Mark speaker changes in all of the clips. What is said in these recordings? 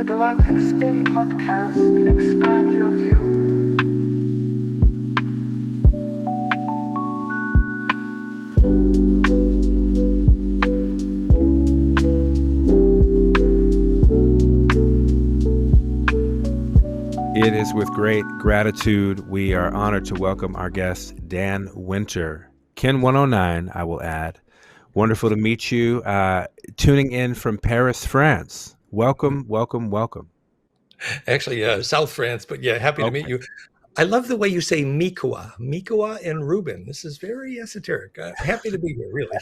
Speaker 1: Galactic Spin podcast. Expand your view.
Speaker 2: It is with great gratitude we are honored to welcome our guest, Dan Winter. Ken 109, I will add. Wonderful to meet you. Tuning in from Paris, France. Welcome.
Speaker 3: Actually, South France, but yeah, happy to meet you. I love the way you say Mikuak and Ruben. This is very esoteric. Happy to be here, really.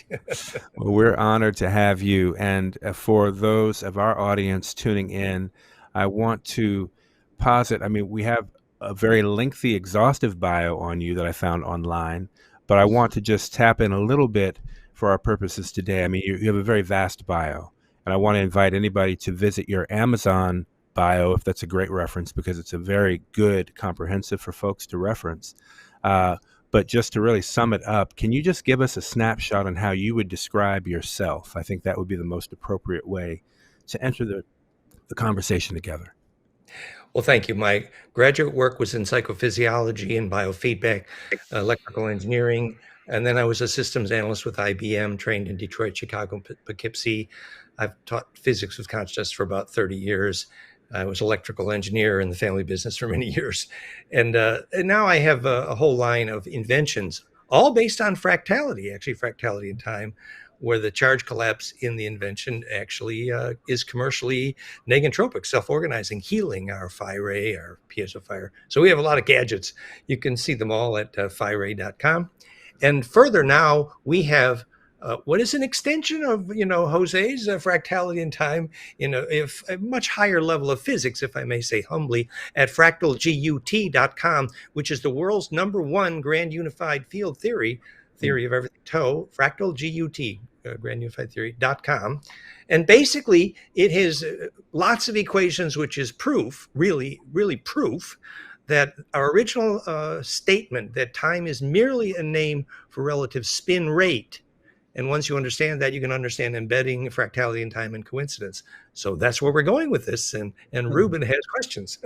Speaker 2: Well, we're honored to have you. And for those of our audience tuning in, I want to posit, we have a very lengthy, exhaustive bio on you that I found online, but I want to just tap in a little bit for our purposes today. You have a very vast bio, and I want to invite anybody to visit your Amazon bio, if that's a great reference, because it's a very good, comprehensive for folks to reference. But just to really sum it up, can you just give us a snapshot on how you would describe yourself? I think that would be the most appropriate way to enter the conversation together.
Speaker 3: Well, thank you. My graduate work was in psychophysiology and biofeedback, electrical engineering, and then I was a systems analyst with IBM, trained in Detroit, Chicago, Poughkeepsie. I've taught physics with consciousness for about 30 years. I was electrical engineer in the family business for many years. And now I have a whole line of inventions, all based on fractality, actually fractality in time, where the charge collapse in the invention actually is commercially negentropic, self-organizing, healing, our phi ray, our piezo fire. So we have a lot of gadgets. You can see them all at phiray.com. And further now, we have what is an extension of, Jose's fractality in time, if a much higher level of physics, if I may say humbly, at fractalgut.com, which is the world's #1 grand unified field theory of everything toe, fractalgut, grand unified theory.com. And basically it has lots of equations, which is proof, really proof, that our original statement that time is merely a name for relative spin rate. And once you understand that, you can understand embedding fractality in time and coincidence. So that's where we're going with this. And Ruben has questions.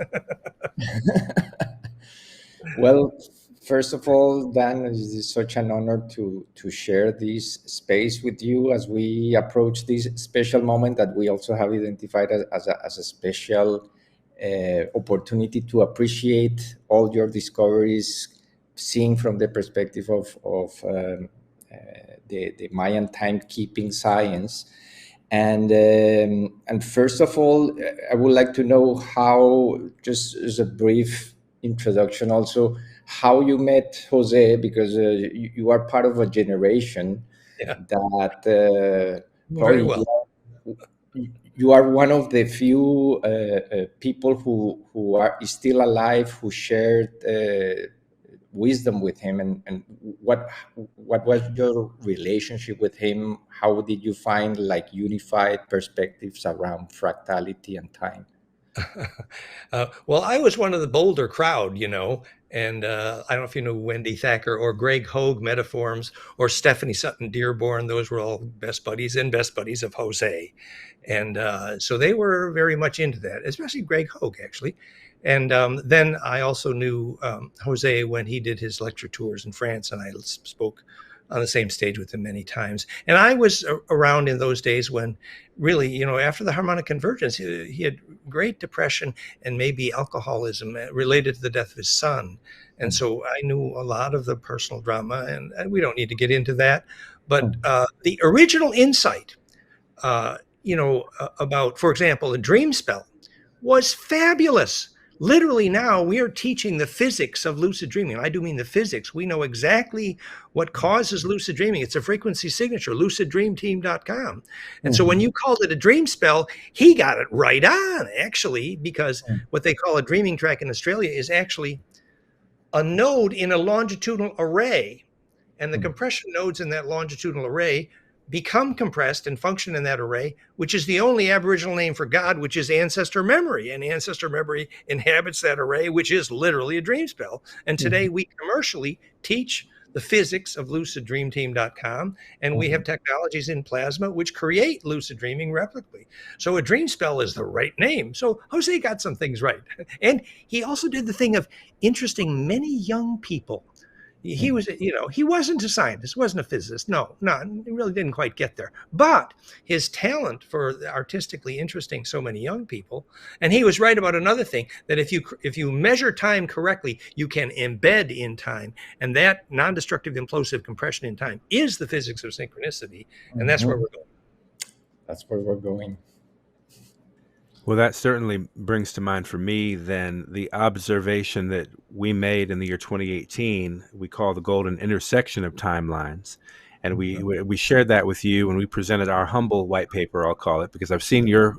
Speaker 4: Well, first of all, Dan, it is such an honor to share this space with you as we approach this special moment that we also have identified as a special opportunity to appreciate all your discoveries, seeing from the perspective of the Mayan timekeeping science. And first of all, I would like to know how, just as a brief introduction also, how you met Jose, because you are part of a generation that
Speaker 3: very well.
Speaker 4: You are one of the few people who are still alive, who shared wisdom with him. And what was your relationship with him? How did you find unified perspectives around fractality and time?
Speaker 3: Well, I was one of the bolder crowd, and I don't know if you know Wendy Thacker or Greg Hogue, Metaforms, or Stephanie Sutton Dearborn. Those were all best buddies of Jose. And so they were very much into that, especially Greg Hogue, actually. And then I also knew Jose when he did his lecture tours in France, and I spoke on the same stage with him many times. And I was around in those days when really, after the harmonic convergence, he had great depression and maybe alcoholism related to the death of his son. And so I knew a lot of the personal drama, and we don't need to get into that. But the original insight, about, for example, a Dreamspell was fabulous. Literally now we are teaching the physics of lucid dreaming. I do mean the physics. We know exactly what causes lucid dreaming. It's a frequency signature, luciddreamteam.com. And so when you called it a dream spell, he got it right on, actually, because what they call a dreaming track in Australia is actually a node in a longitudinal array. And the compression nodes in that longitudinal array become compressed and function in that array, which is the only Aboriginal name for God, which is ancestor memory. And ancestor memory inhabits that array, which is literally a dream spell. And today we commercially teach the physics of luciddreamteam.com, and we have technologies in plasma which create lucid dreaming replicably. So a dream spell is the right name. So Jose got some things right. And he also did the thing of interesting many young people. He was, he wasn't a scientist, wasn't a physicist. No, he really didn't quite get there. But his talent for artistically interesting so many young people, and he was right about another thing, that if you measure time correctly, you can embed in time, and that non-destructive implosive compression in time is the physics of synchronicity, and that's where we're going.
Speaker 4: That's where we're going.
Speaker 2: Well, that certainly brings to mind for me then the observation that we made in the year 2018, we call the golden intersection of timelines. And we shared that with you, and we presented our humble white paper, I'll call it, because I've seen your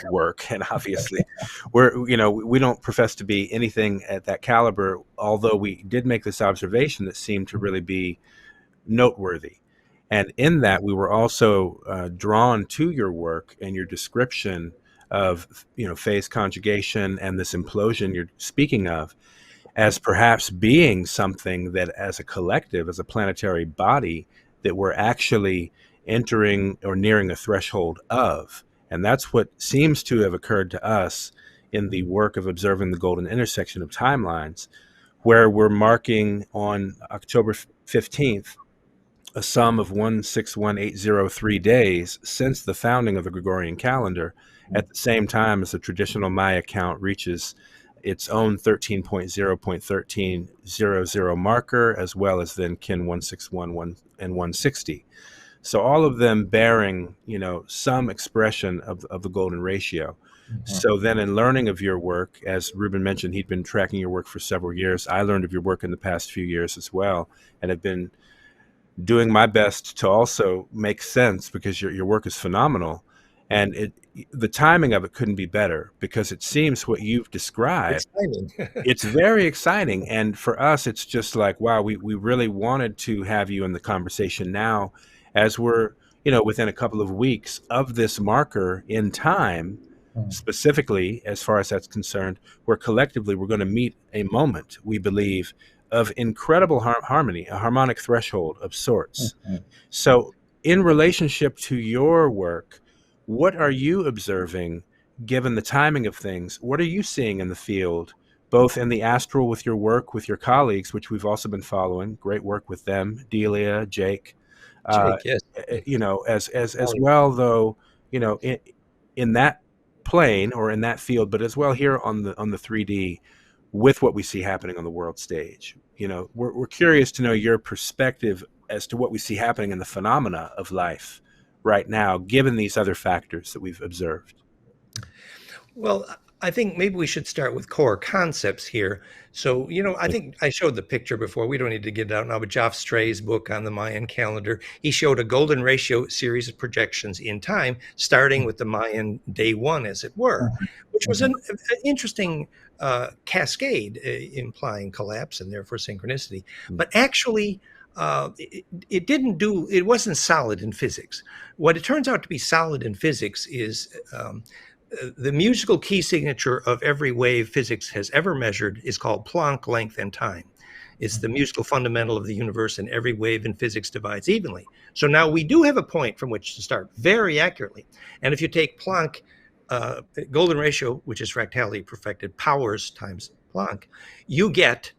Speaker 2: work, and obviously we don't profess to be anything at that caliber, although we did make this observation that seemed to really be noteworthy. And in that, we were also drawn to your work and your description of phase conjugation and this implosion you're speaking of as perhaps being something that, as a collective, as a planetary body, that we're actually entering or nearing a threshold of. And that's what seems to have occurred to us in the work of observing the golden intersection of timelines, where we're marking on October 15th a sum of 161803 days since the founding of the Gregorian calendar, at the same time as the traditional Maya count reaches its own 13.0.1300 marker, as well as then kin 161 and 160. So all of them bearing, some expression of the golden ratio. So then in learning of your work, as Ruben mentioned, he'd been tracking your work for several years. I learned of your work in the past few years as well, and have been doing my best to also make sense, because your work is phenomenal. And the timing of it couldn't be better, because it seems what you've described, it's very exciting. And for us, it's just like, wow, we really wanted to have you in the conversation now, as we're, within a couple of weeks of this marker in time, specifically, as far as that's concerned, where collectively we're going to meet a moment, we believe, of incredible harmony, a harmonic threshold of sorts. So in relationship to your work, what are you observing, given the timing of things? What are you seeing in the field, both in the astral with your work with your colleagues, which we've also been following, great work with them, Delia, Jake,
Speaker 3: yes.
Speaker 2: as well, though, in that plane or in that field, but as well here on the 3D with what we see happening on the world stage. We're curious to know your perspective as to what we see happening in the phenomena of life right now, given these other factors that we've observed.
Speaker 3: Well, I think maybe we should start with core concepts here. So, I think I showed the picture before. We don't need to get it out now, but Geoff Stray's book on the Mayan calendar, he showed a golden ratio series of projections in time, starting with the Mayan day one, as it were, which was an interesting cascade, implying collapse and therefore synchronicity. But actually, it wasn't solid in physics. What it turns out to be solid in physics is the musical key signature of every wave physics has ever measured is called Planck length and time. It's the musical fundamental of the universe, and every wave in physics divides evenly. So now we do have a point from which to start very accurately. And if you take Planck, golden ratio, which is fractality perfected, powers times Planck, you get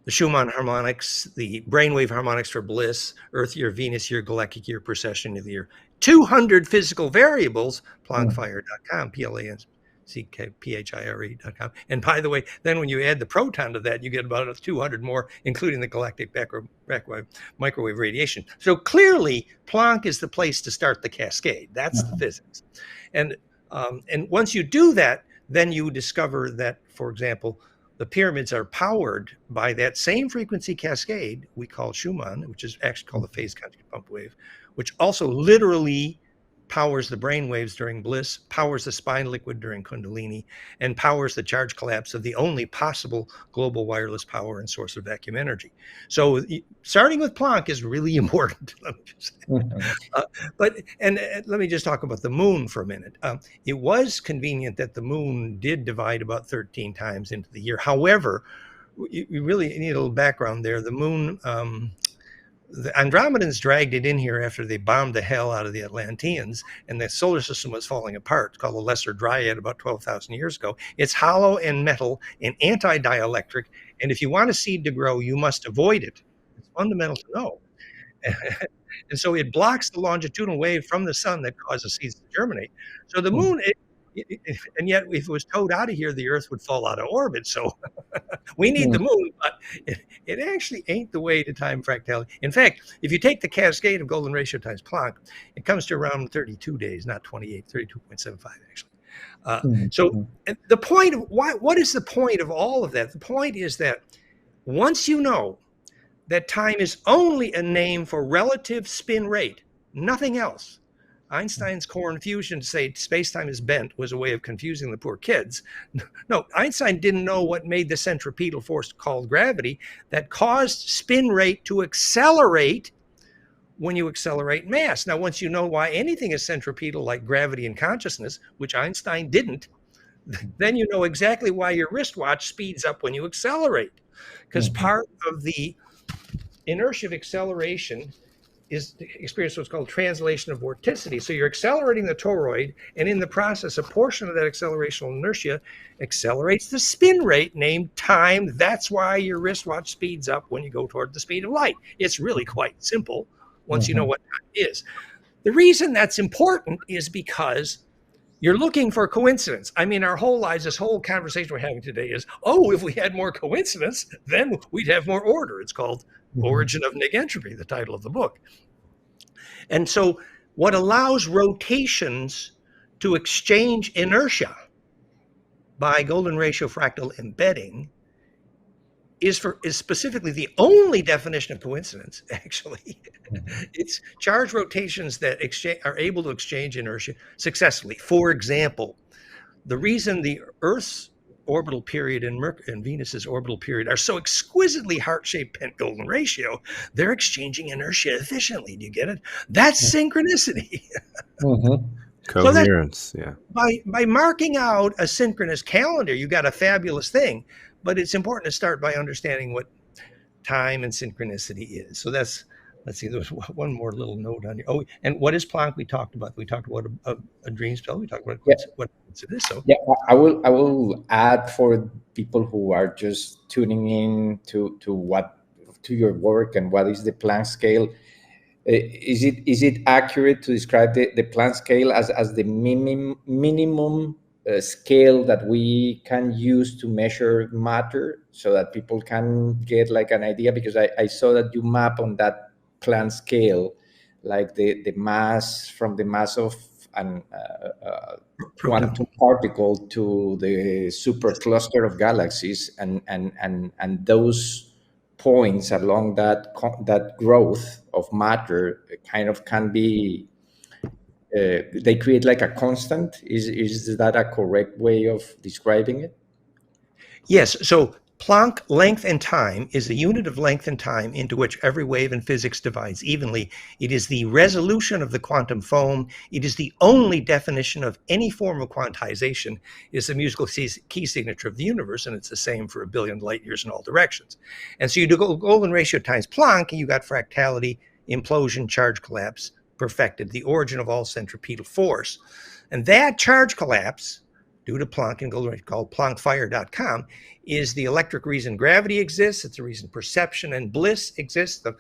Speaker 3: the Schumann harmonics, the brainwave harmonics for bliss, Earth year, Venus year, galactic year, precession of the year, 200 physical variables, planckfire.com, PlanckPhire.com. And by the way, then when you add the proton to that, you get about 200 more, including the galactic microwave radiation. So clearly, Planck is the place to start the cascade. That's the physics. And once you do that, then you discover that, for example, the pyramids are powered by that same frequency cascade we call Schumann, which is actually called the phase conjugate pump wave, which also literally powers the brain waves during bliss, powers the spine liquid during kundalini, and powers the charge collapse of the only possible global wireless power and source of vacuum energy. So starting with Planck is really important. But let me just talk about the moon for a minute. It was convenient that the moon did divide about 13 times into the year. However, you really need a little background there. The moon the Andromedans dragged it in here after they bombed the hell out of the Atlanteans, and the solar system was falling apart. It's called the Lesser Dryad about 12,000 years ago. It's hollow and metal and anti-dielectric, and if you want a seed to grow, you must avoid it. It's fundamental to know. And so it blocks the longitudinal wave from the sun that causes seeds to germinate. So the moon, and yet if it was towed out of here, the Earth would fall out of orbit. So we need the moon, but it actually ain't the way to time fractality. In fact, if you take the cascade of golden ratio times Planck, it comes to around 32 days, not 28, 32.75 actually. So the point of what is the point of all of that? The point is that once you know that time is only a name for relative spin rate, nothing else. Einstein's Corn fusion to say space-time is bent was a way of confusing the poor kids. No, Einstein didn't know what made the centripetal force called gravity that caused spin rate to accelerate when you accelerate mass. Now, once you know why anything is centripetal like gravity and consciousness, which Einstein didn't, then you know exactly why your wristwatch speeds up when you accelerate. Because part of the inertia of acceleration is to experience what's called translation of vorticity. So you're accelerating the toroid, and in the process, a portion of that accelerational inertia accelerates the spin rate named time. That's why your wristwatch speeds up when you go toward the speed of light. It's really quite simple once you know what time is. The reason that's important is because you're looking for coincidence. I mean, our whole lives, this whole conversation we're having today is, oh, if we had more coincidence, then we'd have more order. It's called Origin of Negentropy, the title of the book. And so what allows rotations to exchange inertia by golden ratio fractal embedding is specifically the only definition of coincidence, actually. It's charge rotations that are able to exchange inertia successfully. For example, the reason the Earth's orbital period and Venus's orbital period are so exquisitely heart-shaped pent golden ratio, they're exchanging inertia efficiently. Do you get it? That's synchronicity.
Speaker 2: Coherence,
Speaker 3: so by marking out a synchronous calendar, you got a fabulous thing. But it's important to start by understanding what time and synchronicity is. So let's see, there was one more little note on here. Oh, and what is Planck? We talked about a dream spell. We talked about what it is. So
Speaker 4: I will add for people who are just tuning in to your work and what is the Planck scale. Is it accurate to describe the Planck scale as the minimum scale that we can use to measure matter, so that people can get like an idea? Because I saw that you map on that Planck scale like the mass from the mass of an quantum particle to the supercluster of galaxies, and those points along that growth of matter kind of can be they create like a constant. Is that a correct way of describing it?
Speaker 3: Yes. So Planck length and time is the unit of length and time into which every wave in physics divides evenly. It is the resolution of the quantum foam. It is the only definition of any form of quantization. It is the musical key signature of the universe, and it's the same for a billion light years in all directions. And so you do golden ratio times Planck, and you got fractality, implosion, charge collapse, perfected, the origin of all centripetal force. And that charge collapse, due to Planck and golden ratio, called PlanckFire.com, is the electric reason gravity exists. It's the reason perception and bliss exists. The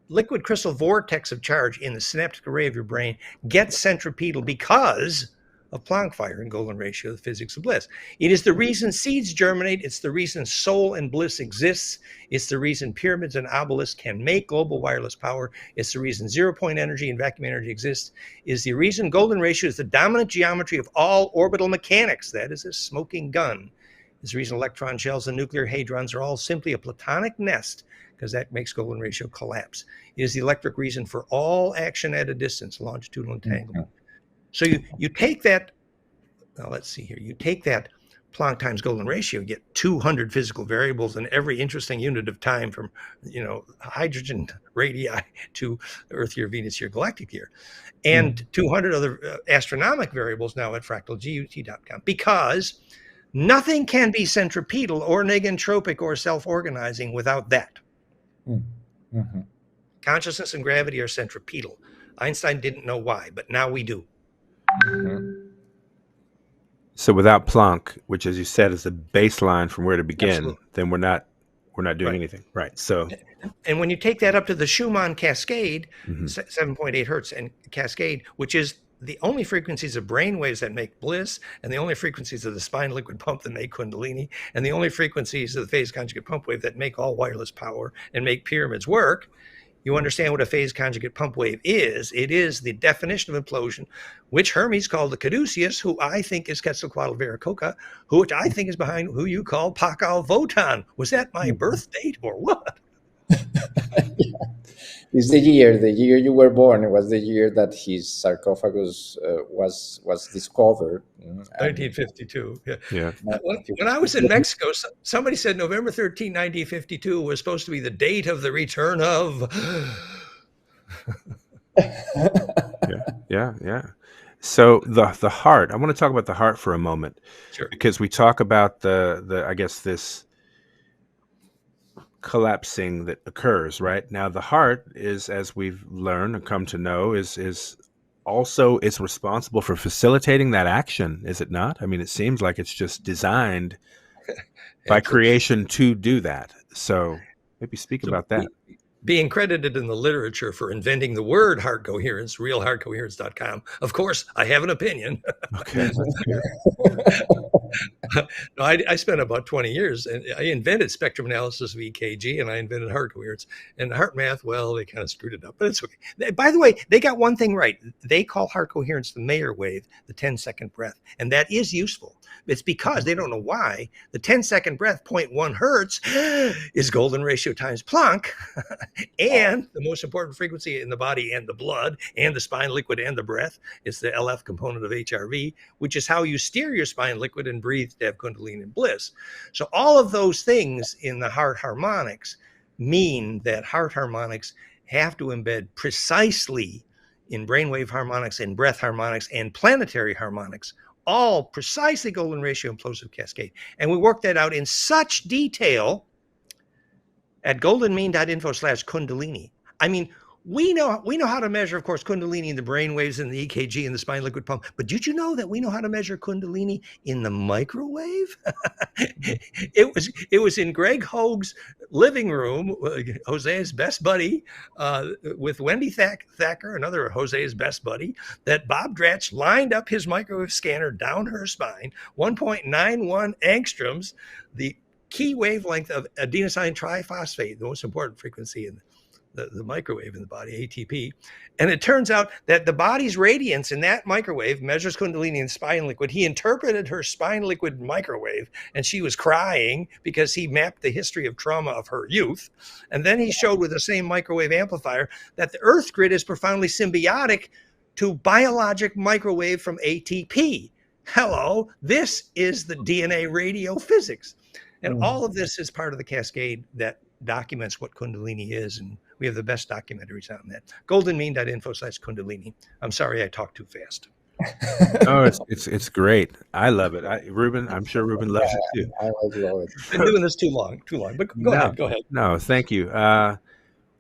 Speaker 3: liquid crystal vortex of charge in the synaptic array of your brain gets centripetal because of Planck fire and golden ratio, the physics of bliss. It is the reason seeds germinate. It's the reason soul and bliss exists. It's the reason pyramids and obelisks can make global wireless power. It's the reason zero-point energy and vacuum energy exists. It's the reason golden ratio is the dominant geometry of all orbital mechanics. That is a smoking gun. It's the reason electron shells and nuclear hadrons are all simply a platonic nest, because that makes golden ratio collapse. It is the electric reason for all action at a distance, longitudinal entanglement. So you take that, now let's see here, you take that Planck times golden ratio, you get 200 physical variables in every interesting unit of time, from hydrogen radii to Earth year, Venus year, galactic year, and 200 other astronomic variables now at fractalgut.com, because nothing can be centripetal or negentropic or self-organizing without that. Consciousness and gravity are centripetal. Einstein didn't know why, but now we do.
Speaker 2: So without Planck, which, as you said, is the baseline from where to begin,
Speaker 3: Absolutely.
Speaker 2: then we're not doing
Speaker 3: Right.
Speaker 2: anything, right? So,
Speaker 3: and when you take that up to the Schumann cascade,
Speaker 2: Mhm.
Speaker 3: 7.8 hertz and cascade, which is the only frequencies of brain waves that make bliss, and the only frequencies of the spine liquid pump that make kundalini, and the only frequencies of the phase conjugate pump wave that make all wireless power and make pyramids work, you understand what a phase conjugate pump wave is. It is the definition of implosion, which Hermes called the caduceus, who I think is Quetzalcoatl Viracocha, which I think is behind who you call Pakal Votan. Was that my birth date or what?
Speaker 4: It's the year you were born. It was the year that his sarcophagus was discovered.
Speaker 3: 1952. Yeah.
Speaker 2: yeah.
Speaker 3: When I was in Mexico, somebody said November 13, 1952 was supposed to be the date of the return of.
Speaker 2: Yeah. So the heart. I want to talk about the heart for a moment,
Speaker 3: Sure.
Speaker 2: because we talk about the I guess this collapsing that occurs right now. The heart is, as we've learned and come to know, is also it's responsible for facilitating that action, is it not? I mean, it seems like it's just designed by creation to do that. So maybe speak about that.
Speaker 3: Being credited in the literature for inventing the word heart coherence, realheartcoherence.com. Of course, I have an opinion.
Speaker 2: Okay.
Speaker 3: No, I spent about 20 years, and I invented spectrum analysis of EKG, and I invented heart coherence. And heart math, well, they kind of screwed it up, but it's okay. By the way, they got one thing right. They call heart coherence the Mayer wave, the 10-second breath, and that is useful. It's because they don't know why the 10-second breath, 0.1 hertz, is golden ratio times Planck, and the most important frequency in the body and the blood and the spine liquid and the breath is the LF component of HRV, which is how you steer your spine liquid and breathe to have kundalini and bliss. So all of those things in the heart harmonics mean that heart harmonics have to embed precisely in brainwave harmonics and breath harmonics and planetary harmonics, all precisely golden ratio implosive cascade. And we work that out in such detail at goldenmean.info/kundalini. I mean, we know how to measure, of course, kundalini in the brain waves and the EKG and the spine liquid pump. But did you know that we know how to measure kundalini in the microwave? It was in Greg Hoag's living room, Jose's best buddy, with Wendy Thacker, another Jose's best buddy, that Bob Dratch lined up his microwave scanner down her spine, 1.91 angstroms, the key wavelength of adenosine triphosphate, the most important frequency in the microwave in the body, ATP. And it turns out that the body's radiance in that microwave measures kundalini and spine liquid. He interpreted her spine liquid microwave, and she was crying because he mapped the history of trauma of her youth. And then he showed with the same microwave amplifier that the Earth grid is profoundly symbiotic to biologic microwave from ATP. Hello, this is the DNA radio physics. And all of this is part of the cascade that documents what kundalini is, and we have the best documentaries on that. goldenmean.info/kundalini. I'm sorry I talked too fast.
Speaker 2: Oh, it's great. I love it. Ruben, I'm sure Ruben loves it too.
Speaker 4: I love it.
Speaker 3: Been doing this too long. But go ahead.
Speaker 2: No, thank you.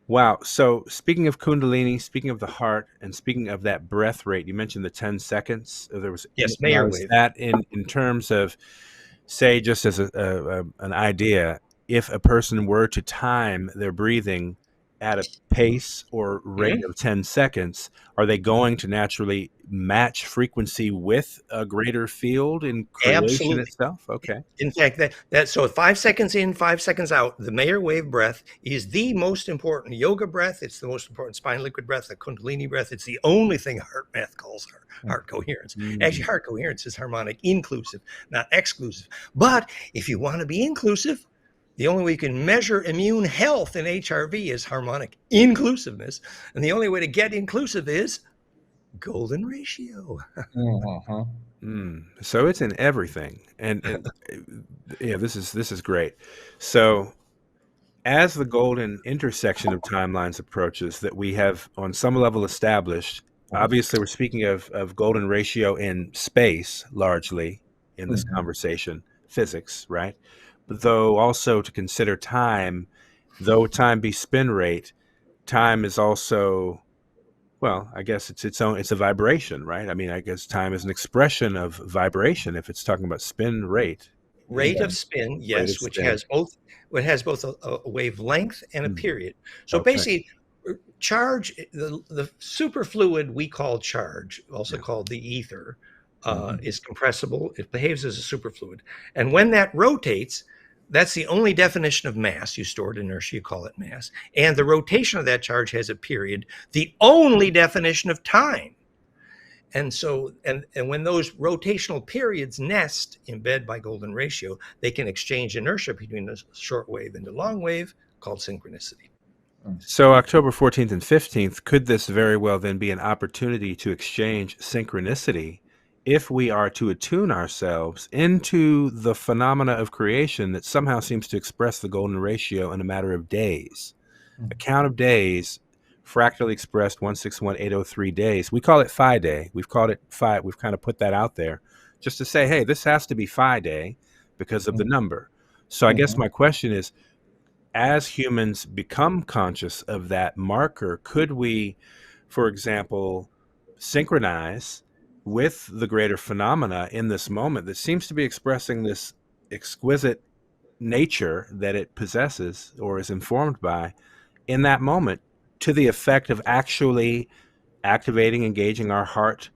Speaker 2: Wow. So speaking of kundalini, speaking of the heart, and speaking of that breath rate, you mentioned the 10 seconds. There was
Speaker 3: Mayer wave.
Speaker 2: That in terms of, say, just as an idea, if a person were to time their breathing at a pace or rate of 10 seconds, are they going to naturally match frequency with a greater field in creation itself? Okay.
Speaker 3: In fact, that so 5 seconds in, 5 seconds out, the Mayer wave breath is the most important yoga breath. It's the most important spine liquid breath, the kundalini breath. It's the only thing heart math calls heart coherence. Actually, heart coherence is harmonic inclusive, not exclusive. But if you want to be inclusive, the only way you can measure immune health in HRV is harmonic inclusiveness. And the only way to get inclusive is golden ratio.
Speaker 2: So it's in everything. And yeah, this is great. So as the golden intersection of timelines approaches that we have on some level established, obviously we're speaking of golden ratio in space largely in this conversation, physics, right? But though also to consider time, though time be spin rate, time is also, well, I guess it's a vibration, right? I mean, I guess time is an expression of vibration if it's talking about spin rate.
Speaker 3: Rate of spin,
Speaker 2: Rate of
Speaker 3: yes, which
Speaker 2: spin.
Speaker 3: has both a wavelength and a period. So
Speaker 2: Okay.
Speaker 3: basically, charge, the superfluid we call charge, also called the ether, is compressible. It behaves as a superfluid. And when that rotates, that's the only definition of mass. You stored inertia, you call it mass. And the rotation of that charge has a period, the only definition of time. And so, and when those rotational periods nest, embed by golden ratio, they can exchange inertia between the short wave and the long wave, called synchronicity.
Speaker 2: So October 14th and 15th, could this very well then be an opportunity to exchange synchronicity if we are to attune ourselves into the phenomena of creation that somehow seems to express the golden ratio in a matter of days? A count of days, fractally expressed 161,803 days. We call it Phi Day. We've called it Phi. We've kind of put that out there just to say, hey, this has to be Phi Day because of the number. So I guess my question is, as humans become conscious of that marker, could we, for example, synchronize with the greater phenomena in this moment that seems to be expressing this exquisite nature that it possesses or is informed by in that moment, to the effect of actually activating, engaging our heart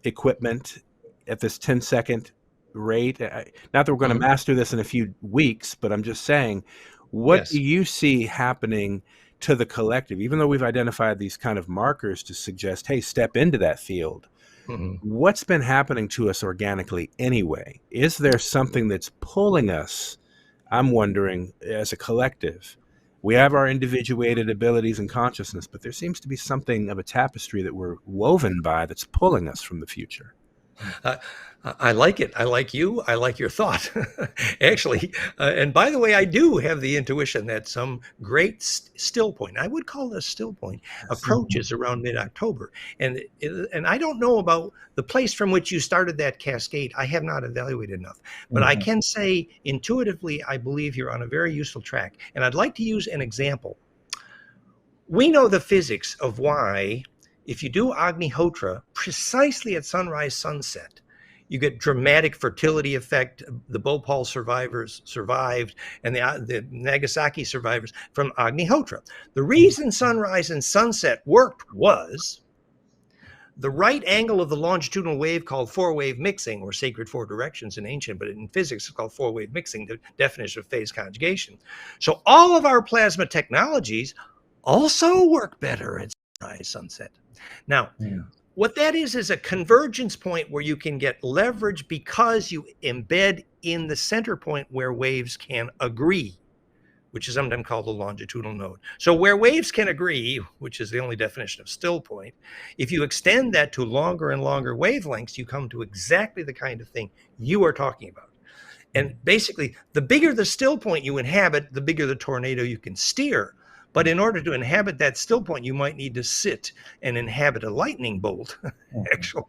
Speaker 2: equipment at this 10-second rate? Not that we're going to master this in a few weeks, but I'm just saying, what do you see happening to the collective, even though we've identified these kind of markers to suggest, hey, step into that field? What's been happening to us organically anyway? Is there something that's pulling us, I'm wondering, as a collective? We have our individuated abilities and consciousness, but there seems to be something of a tapestry that we're woven by that's pulling us from the future.
Speaker 3: I like it. I like you. I like your thought, actually. And by the way, I do have the intuition that some great still point, I would call it a still point, approaches around mid-October. And I don't know about the place from which you started that cascade. I have not evaluated enough. But I can say intuitively, I believe you're on a very useful track. And I'd like to use an example. We know the physics of why, if you do Agnihotra precisely at sunrise, sunset, you get dramatic fertility effect. The Bhopal survivors survived, and the Nagasaki survivors from Agnihotra. The reason sunrise and sunset worked was the right angle of the longitudinal wave, called four-wave mixing, or sacred four directions in ancient, but in physics it's called four-wave mixing, the definition of phase conjugation. So all of our plasma technologies also work better at sunrise, sunset. Now, what that is a convergence point where you can get leverage because you embed in the center point where waves can agree, which is sometimes called the longitudinal node. So where waves can agree, which is the only definition of still point, if you extend that to longer and longer wavelengths, you come to exactly the kind of thing you are talking about. And basically, the bigger the still point you inhabit, the bigger the tornado you can steer. But in order to inhabit that still point, you might need to sit and inhabit a lightning bolt, actually.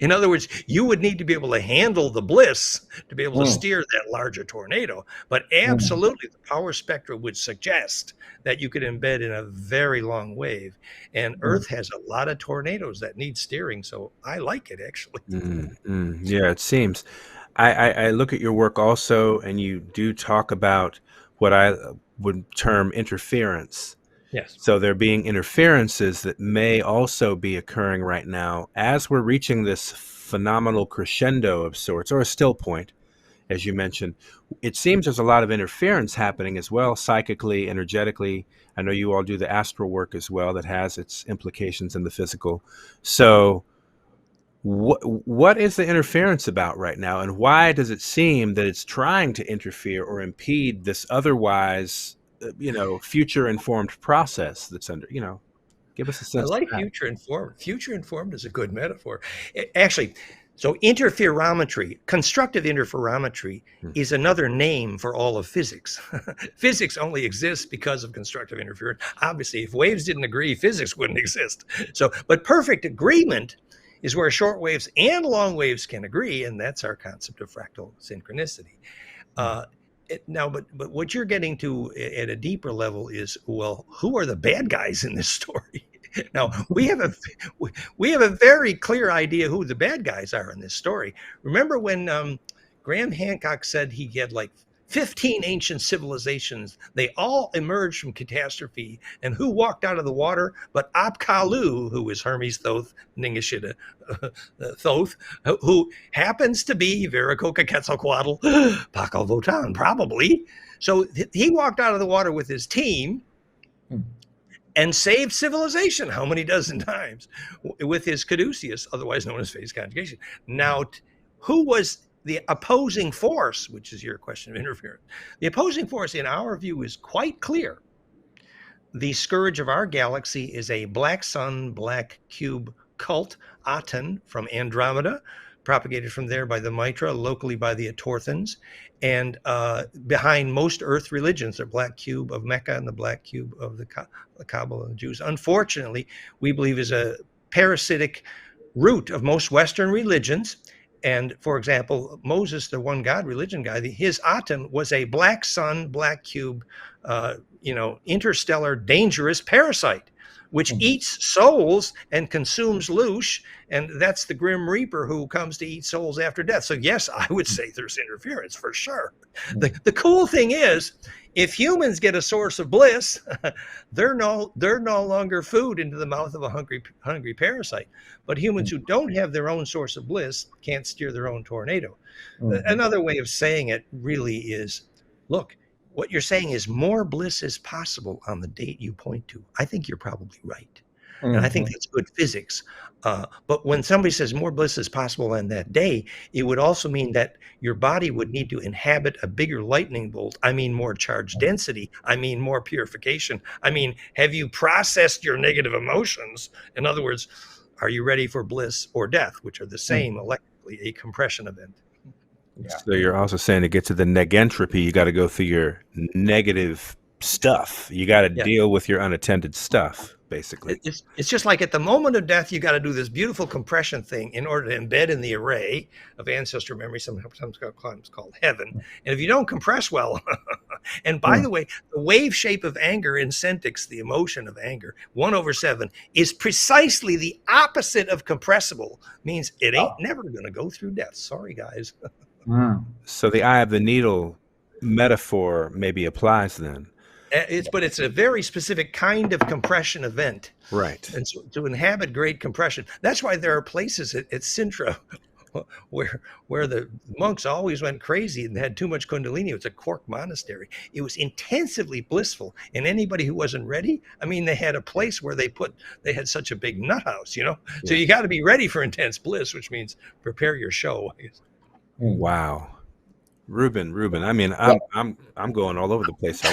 Speaker 3: In other words, you would need to be able to handle the bliss to be able to steer that larger tornado. But absolutely, the power spectra would suggest that you could embed in a very long wave. And Earth has a lot of tornadoes that need steering. So I like it, actually.
Speaker 2: Yeah, it seems. I look at your work also, and you do talk about what I would term interference.
Speaker 3: Yes.
Speaker 2: So there being interferences that may also be occurring right now as we're reaching this phenomenal crescendo of sorts, or a still point, as you mentioned. It seems there's a lot of interference happening as well, psychically, energetically. I know you all do the astral work as well that has its implications in the physical. So what is the interference about right now, and why does it seem that it's trying to interfere or impede this otherwise, future informed process that's under, give us a sense.
Speaker 3: I like future informed. Future informed is a good metaphor. Actually, so interferometry, constructive interferometry, is another name for all of physics. Physics only exists because of constructive interference. Obviously, if waves didn't agree, physics wouldn't exist. So, but perfect agreement is where short waves and long waves can agree, and that's our concept of fractal synchronicity. Now, but what you're getting to at a deeper level is, well, who are the bad guys in this story? Now we have a very clear idea who the bad guys are in this story. Remember when Graham Hancock said he had like 15 ancient civilizations. They all emerged from catastrophe. And who walked out of the water but Apkallu, who is Hermes Thoth, Ningishita Thoth, who happens to be Viracocha Quetzalcoatl, Paco Votan, probably. So he walked out of the water with his team and saved civilization how many dozen times with his caduceus, otherwise known as phase conjugation. Now, who was the opposing force, which is your question of interference? The opposing force, in our view, is quite clear. The scourge of our galaxy is a black sun, black cube cult, Aten from Andromeda, propagated from there by the Mitra, locally by the Atorthans, and behind most Earth religions, the black cube of Mecca and the black cube of the Kaaba of the Jews. Unfortunately, we believe is a parasitic root of most Western religions. And for example, Moses, the one God religion guy, his Aten was a black sun, black cube, interstellar dangerous parasite, which eats souls and consumes Lush. And that's the Grim Reaper who comes to eat souls after death. So yes, I would say there's interference for sure. The cool thing is, if humans get a source of bliss, they're no longer food into the mouth of a hungry parasite. But humans who don't have their own source of bliss can't steer their own tornado. Another way of saying it really is, look, what you're saying is more bliss is possible on the date you point to. I think you're probably right. And I think that's good physics. But when somebody says more bliss is possible on that day, it would also mean that your body would need to inhabit a bigger lightning bolt. I mean, more charge density. I mean, more purification. I mean, have you processed your negative emotions? In other words, are you ready for bliss or death, which are the same electrically, a compression event?
Speaker 2: Yeah. So you're also saying to get to the negentropy, you got to go through your negative stuff. You got to deal with your unattended stuff, basically.
Speaker 3: It's just like at the moment of death, you got to do this beautiful compression thing in order to embed in the array of ancestor memory, sometimes called heaven. And if you don't compress well, and by the way, the wave shape of anger in Sentix, the emotion of anger, 1/7, is precisely the opposite of compressible, means it ain't never going to go through death. Sorry, guys.
Speaker 2: So the eye of the needle metaphor maybe applies then.
Speaker 3: But it's a very specific kind of compression event.
Speaker 2: Right.
Speaker 3: And so to inhabit great compression, that's why there are places at Sintra where the monks always went crazy and had too much kundalini. It's a Cork monastery. It was intensively blissful. And anybody who wasn't ready, I mean, they had a place where they had such a big nut house, So you got to be ready for intense bliss, which means prepare your show.
Speaker 2: Wow. Ruben. I mean, I'm going all over the place.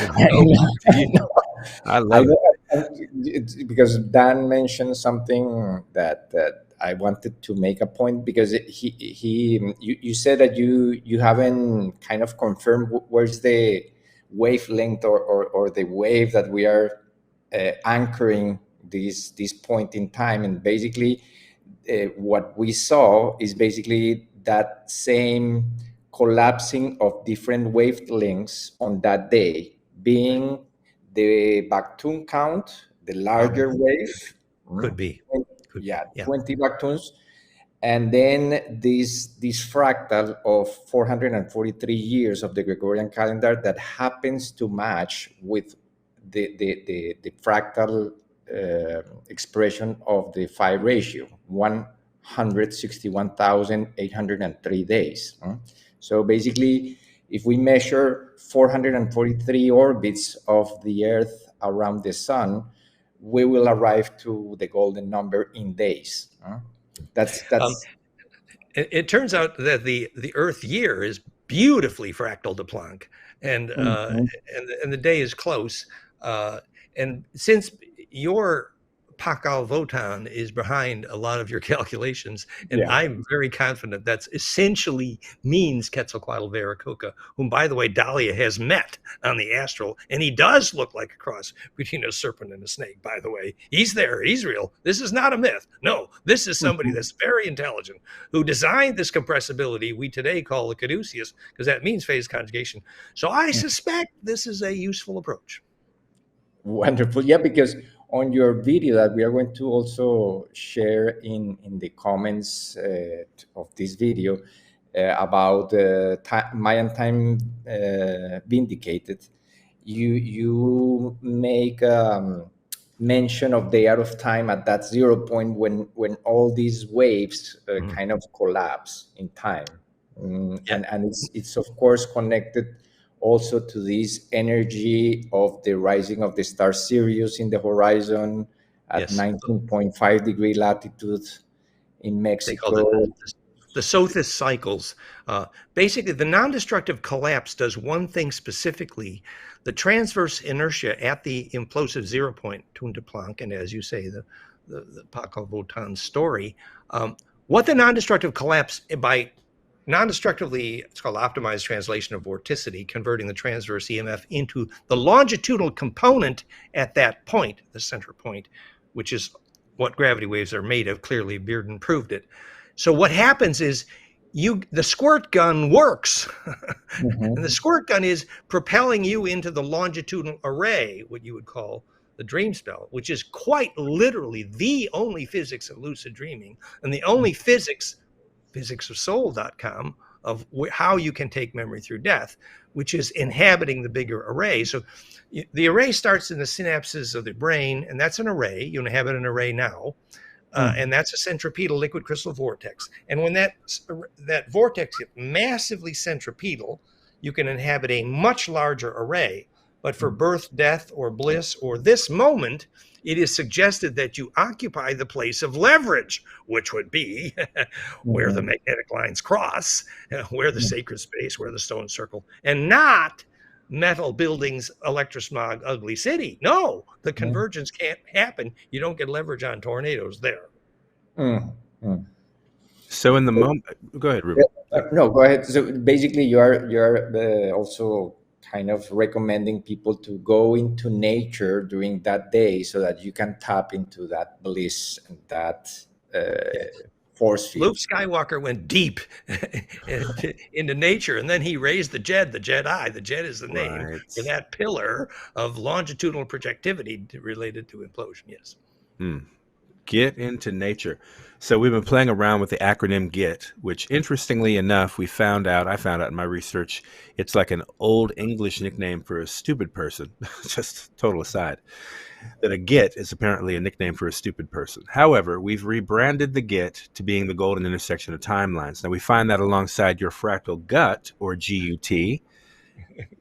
Speaker 2: I love
Speaker 4: it because Dan mentioned something that I wanted to make a point, because you said that you haven't kind of confirmed where's the wavelength or the wave that we are anchoring this point in time, and basically what we saw is basically that same collapsing of different wavelengths on that day, being the Bactun count, the larger wave.
Speaker 3: Could be.
Speaker 4: 20 Bactuns. And then this fractal of 443 years of the Gregorian calendar that happens to match with the fractal expression of the phi ratio, 161,803 days. So basically, if we measure 443 orbits of the Earth around the sun, we will arrive to the golden number in days. That's.
Speaker 3: It turns out that the Earth year is beautifully fractal to Planck, and the day is close. And since your Pakal Votan is behind a lot of your calculations, and
Speaker 4: Yeah.
Speaker 3: I'm very confident that's essentially means Quetzalcoatl Veracocha, whom, by the way, Dahlia has met on the astral, and he does look like a cross between a serpent and a snake, by the way. He's there. He's real. This is not a myth. No, this is somebody that's very intelligent who designed this compressibility we today call the caduceus, because that means phase conjugation. So I suspect this is a useful approach.
Speaker 4: Wonderful. Yeah, because on your video that we are going to also share in the comments of this video about Mayan time vindicated, you make mention of the out of time at that 0 point when all these waves kind of collapse in time. And it's of course connected also to this energy of the rising of the star Sirius in the horizon at 19.5 degree latitude in Mexico.
Speaker 3: They call it the Sothis cycles. Basically, the non-destructive collapse does one thing specifically. The transverse inertia at the implosive 0 point, tuned to Planck, and as you say, the Pakal Votan story. What the non-destructive collapse, by non-destructively, it's called optimized translation of vorticity, converting the transverse EMF into the longitudinal component at that point, the center point, which is what gravity waves are made of. Clearly, Bearden proved it. So what happens is the squirt gun works. And the squirt gun is propelling you into the longitudinal array, what you would call the Dreamspell, which is quite literally the only physics of lucid dreaming and the only physicsofsoul.com of how you can take memory through death, which is inhabiting the bigger array. So the array starts in the synapses of the brain, and that's an array. You inhabit an array now. And that's a centripetal liquid crystal vortex. And when that vortex gets massively centripetal, you can inhabit a much larger array. But for birth, death, or bliss, or this moment, it is suggested that you occupy the place of leverage, which would be where the magnetic lines cross, where the sacred space, where the stone circle, and not metal buildings, electrosmog, ugly city. No, the convergence can't happen. You don't get leverage on tornadoes there.
Speaker 2: So in the moment, go ahead, Ruben.
Speaker 4: No, go ahead. So basically, you're also kind of recommending people to go into nature during that day so that you can tap into that bliss and that force field.
Speaker 3: Luke Skywalker went deep into nature, and then he raised the Jedi. The Jedi is the name for that pillar of longitudinal projectivity related to implosion. Yes.
Speaker 2: Get into nature. So we've been playing around with the acronym GET, which interestingly enough, I found out in my research, it's like an old English nickname for a stupid person. Just total aside. That a GET is apparently a nickname for a stupid person. However, we've rebranded the GET to being the golden intersection of timelines. Now we find that alongside your fractal gut, or GUT.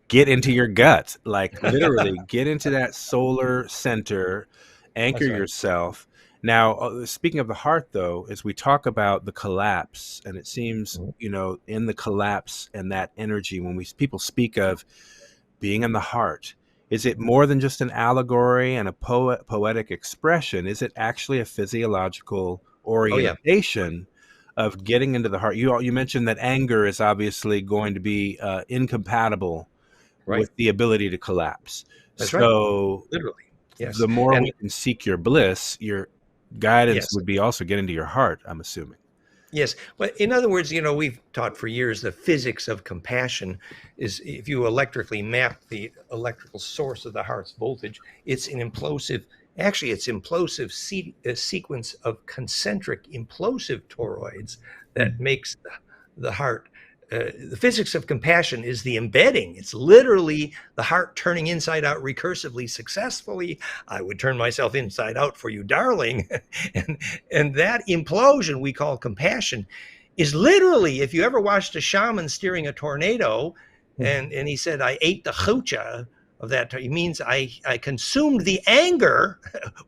Speaker 2: Get into your gut. Like literally get into that solar center, anchor yourself. Now, speaking of the heart, though, as we talk about the collapse, and it seems, in the collapse and that energy, when people speak of being in the heart, is it more than just an allegory and a poetic expression? Is it actually a physiological orientation of getting into the heart? You mentioned that anger is obviously going to be incompatible with the ability to collapse.
Speaker 3: That's
Speaker 2: so
Speaker 3: literally, yes.
Speaker 2: The more we can seek your bliss, your guidance would be also get into your heart, I'm assuming.
Speaker 3: Yes. But in other words, we've taught for years the physics of compassion is if you electrically map the electrical source of the heart's voltage, it's an implosive sequence of concentric implosive toroids that makes the heart. The physics of compassion is the embedding. It's literally the heart turning inside out recursively, successfully. I would turn myself inside out for you, darling. and that implosion we call compassion is literally, if you ever watched a shaman steering a tornado, and he said, I ate the chucha of that, it means I consumed the anger,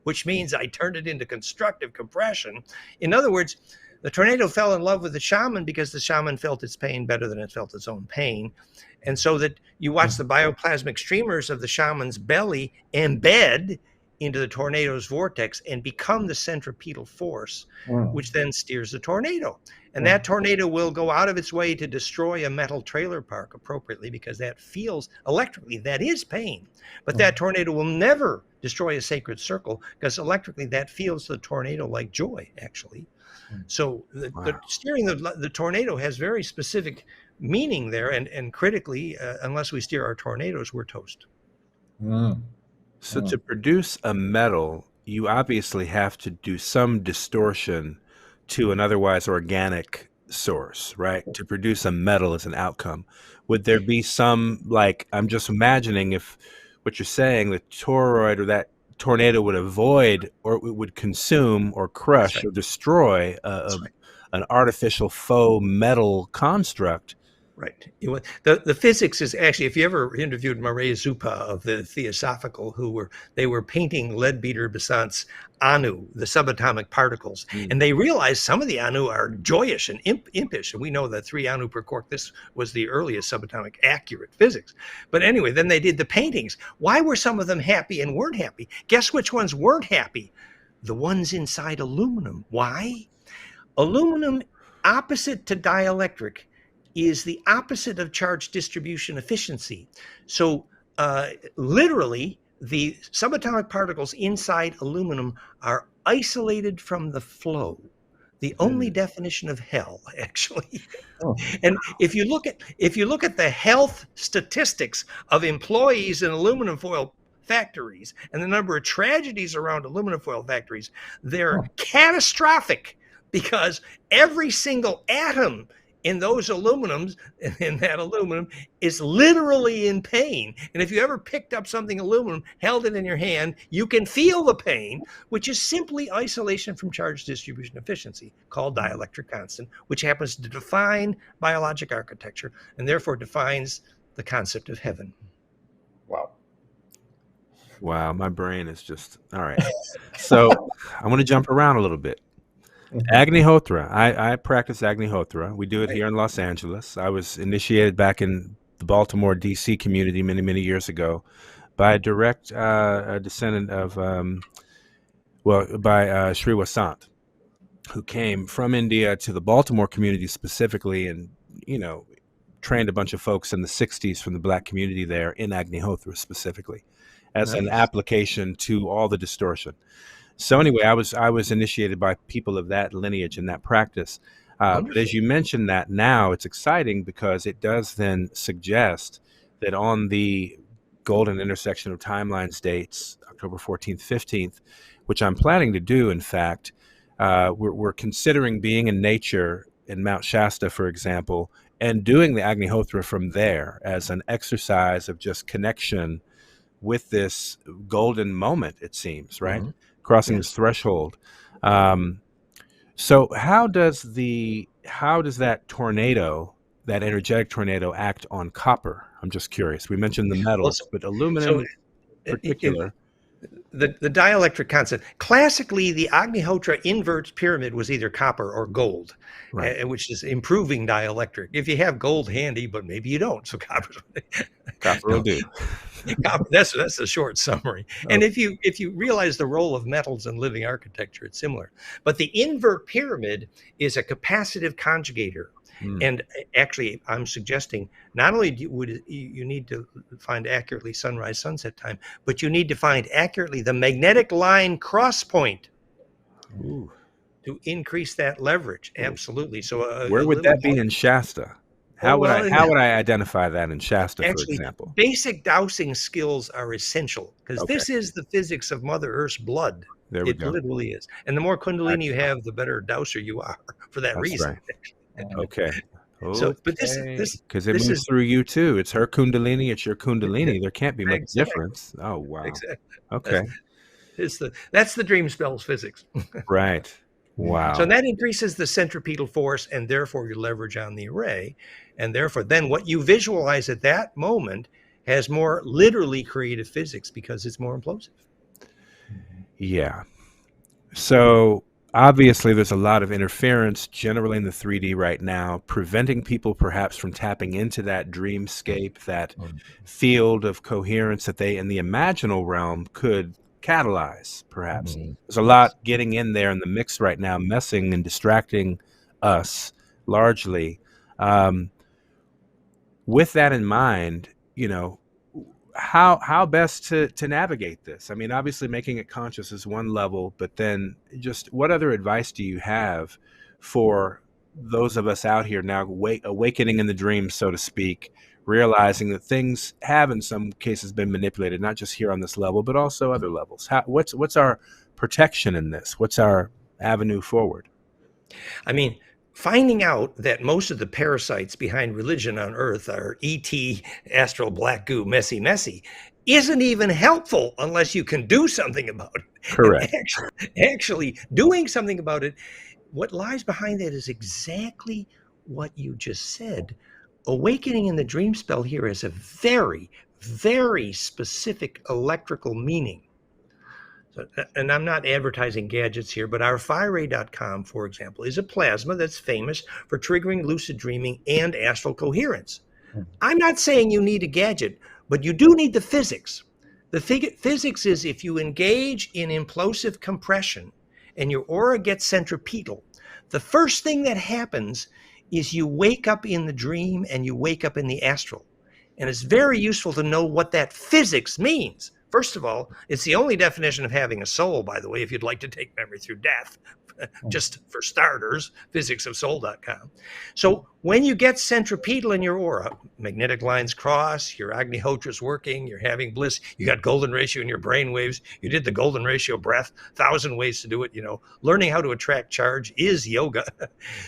Speaker 3: which means I turned it into constructive compression. In other words, the tornado fell in love with the shaman because the shaman felt its pain better than it felt its own pain. And so that you watch the bioplasmic streamers of the shaman's belly embed into the tornado's vortex and become the centripetal force, which then steers the tornado. And that tornado will go out of its way to destroy a metal trailer park appropriately, because that feels electrically, that is pain. But that tornado will never destroy a sacred circle, because electrically that feels the tornado like joy, actually. So the steering the tornado has very specific meaning there, and critically, unless we steer our tornadoes, we're toast.
Speaker 2: So to produce a metal, you obviously have to do some distortion to an otherwise organic source, right? To produce a metal as an outcome. Would there be some, like, I'm just imagining if what you're saying, the toroid or that tornado would avoid, or it would consume or crush or destroy an artificial faux metal construct.
Speaker 3: Right. The physics is actually, if you ever interviewed Maria Zupa of the Theosophical, they were painting Leadbeater Besant's Anu, the subatomic particles, and they realized some of the Anu are joyous and impish, and we know that 3 Anu per quark. This was the earliest subatomic accurate physics. But anyway, then they did the paintings. Why were some of them happy and weren't happy? Guess which ones weren't happy? The ones inside aluminum. Why? Aluminum, opposite to dielectric, is the opposite of charge distribution efficiency. So literally, the subatomic particles inside aluminum are isolated from the flow. The only definition of hell, actually. And if you look at the health statistics of employees in aluminum foil factories and the number of tragedies around aluminum foil factories, they're catastrophic, because every single atom in those aluminums, in that aluminum, is literally in pain. And if you ever picked up something aluminum, held it in your hand, you can feel the pain, which is simply isolation from charge distribution efficiency, called dielectric constant, which happens to define biologic architecture and therefore defines the concept of heaven.
Speaker 2: Wow, my brain is just, all right. So I want to jump around a little bit. Agnihotra. I practice Agnihotra. We do it here in Los Angeles. I was initiated back in the Baltimore, D.C. community many, many years ago by a direct descendant of, by Sri Vasant, who came from India to the Baltimore community specifically, and, trained a bunch of folks in the 60s from the Black community there in Agnihotra specifically as an application to all the distortion. So anyway, I was initiated by people of that lineage and that practice. But as you mentioned that now, it's exciting because it does then suggest that on the golden intersection of timelines dates, October 14th, 15th, which I'm planning to do, in fact, we're considering being in nature in Mount Shasta, for example, and doing the Agnihotra from there as an exercise of just connection with this golden moment, it seems, right? Crossing this threshold. So how does that tornado, that energetic tornado, act on copper? I'm just curious. We mentioned the metals, but aluminum in particular.
Speaker 3: The dielectric constant. Classically, the Agnihotra invert pyramid was either copper or gold, which is improving dielectric. If you have gold handy, but maybe you don't, so copper
Speaker 2: will do.
Speaker 3: That's a short summary. And if you realize the role of metals in living architecture, it's similar. But the invert pyramid is a capacitive conjugator. And actually, I'm suggesting not only would you need to find accurately sunrise, sunset time, but you need to find accurately the magnetic line cross point to increase that leverage. Absolutely. So
Speaker 2: where would that be in Shasta? How would I identify that in Shasta, for example?
Speaker 3: Basic dowsing skills are essential, because this is the physics of Mother Earth's blood.
Speaker 2: There we go.
Speaker 3: It literally is. And the more Kundalini you have, the better dowser you are for that reason.
Speaker 2: Right. Okay.
Speaker 3: So, but this
Speaker 2: because it moves through you too. It's her Kundalini. It's your Kundalini. There can't be much difference. Oh wow.
Speaker 3: Exactly.
Speaker 2: Okay.
Speaker 3: That's the Dreamspell's physics.
Speaker 2: Right. Wow.
Speaker 3: So that increases the centripetal force and therefore your leverage on the array, and therefore then what you visualize at that moment has more literally creative physics because it's more implosive.
Speaker 2: Yeah. So obviously, there's a lot of interference generally in the 3D right now, preventing people perhaps from tapping into that dreamscape, that field of coherence that they in the imaginal realm could catalyze, perhaps.
Speaker 3: Mhm.
Speaker 2: There's a lot getting in there in the mix right now, messing and distracting us largely. With that in mind, how best to navigate this? I mean, obviously making it conscious is one level, but then just what other advice do you have for those of us out here now awakening in the dream, so to speak, realizing that things have in some cases been manipulated, not just here on this level, but also other levels? What's our protection in this? What's our avenue forward?
Speaker 3: I mean, finding out that most of the parasites behind religion on Earth are ET, astral black goo, messy, isn't even helpful unless you can do something about it.
Speaker 2: Correct.
Speaker 3: And actually doing something about it, what lies behind that is exactly what you just said. Awakening in the dream spell here has a very, very specific electrical meaning. So, and I'm not advertising gadgets here, but our PhiRay.com, for example, is a plasma that's famous for triggering lucid dreaming and astral coherence. I'm not saying you need a gadget, but you do need the physics. The physics is if you engage in implosive compression and your aura gets centripetal, the first thing that happens is you wake up in the dream and you wake up in the astral. And it's very useful to know what that physics means. First of all, it's the only definition of having a soul, by the way, if you'd like to take memory through death, just for starters, physicsofsoul.com. So when you get centripetal in your aura, magnetic lines cross, your Agnihotra is working, you're having bliss, you got golden ratio in your brain waves, you did the golden ratio breath, 1,000 ways to do it, learning how to attract charge is yoga.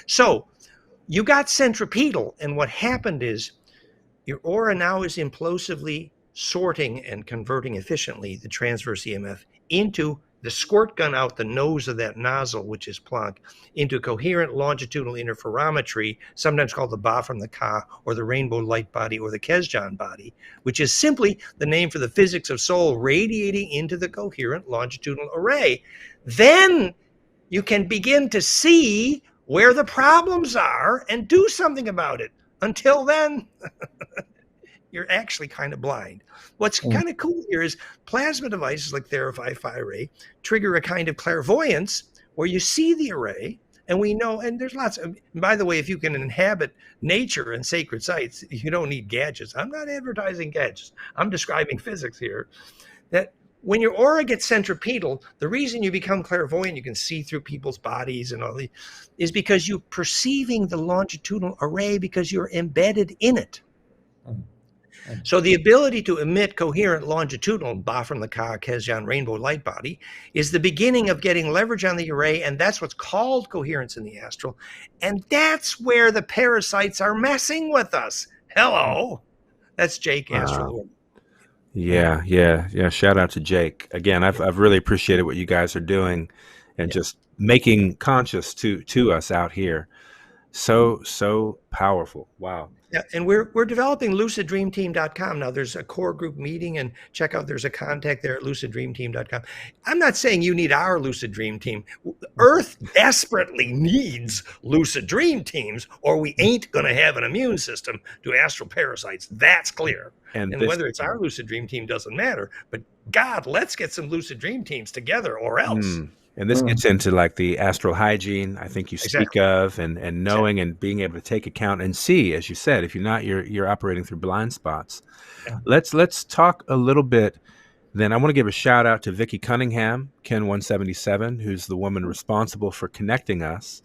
Speaker 3: So you got centripetal, and what happened is your aura now is implosively sorting and converting efficiently the transverse EMF into the squirt gun out the nose of that nozzle, which is Planck, into coherent longitudinal interferometry, sometimes called the Ba from the Ka, or the rainbow light body, or the Kesjan body, which is simply the name for the physics of soul radiating into the coherent longitudinal array. Then you can begin to see where the problems are and do something about it. Until then, you're actually kind of blind. What's kind of cool here is plasma devices like Therify, PhiRay trigger a kind of clairvoyance where you see the array, and we know, and there's lots of, by the way, if you can inhabit nature and sacred sites, you don't need gadgets. I'm not advertising gadgets. I'm describing physics here. That when your aura gets centripetal, the reason you become clairvoyant, you can see through people's bodies and all the, is because you're perceiving the longitudinal array because you're embedded in it. So the ability to emit coherent longitudinal Ba from the Ka, Kesjan rainbow light body is the beginning of getting leverage on the array, and that's what's called coherence in the astral. And that's where the parasites are messing with us. Hello. That's Jake Astral.
Speaker 2: Yeah. Shout out to Jake. Again, I've really appreciated what you guys are doing and just making conscious to us out here. So powerful. Wow.
Speaker 3: Yeah, and we're developing luciddreamteam.com. Now there's a core group meeting, and check out, there's a contact there at luciddreamteam.com. I'm not saying you need our Lucid Dream Team. Earth desperately needs Lucid Dream Teams, or we ain't going to have an immune system to astral parasites. That's clear. And whether it's our Lucid Dream Team doesn't matter. But God, let's get some Lucid Dream Teams together, or else.
Speaker 2: And this gets into like the astral hygiene I think you speak of, and knowing and being able to take account and see, as you said, if you're not, you're operating through blind spots. Yeah. Let's talk a little bit. Then I want to give a shout out to Vicky Cunningham, Ken 177, who's the woman responsible for connecting us.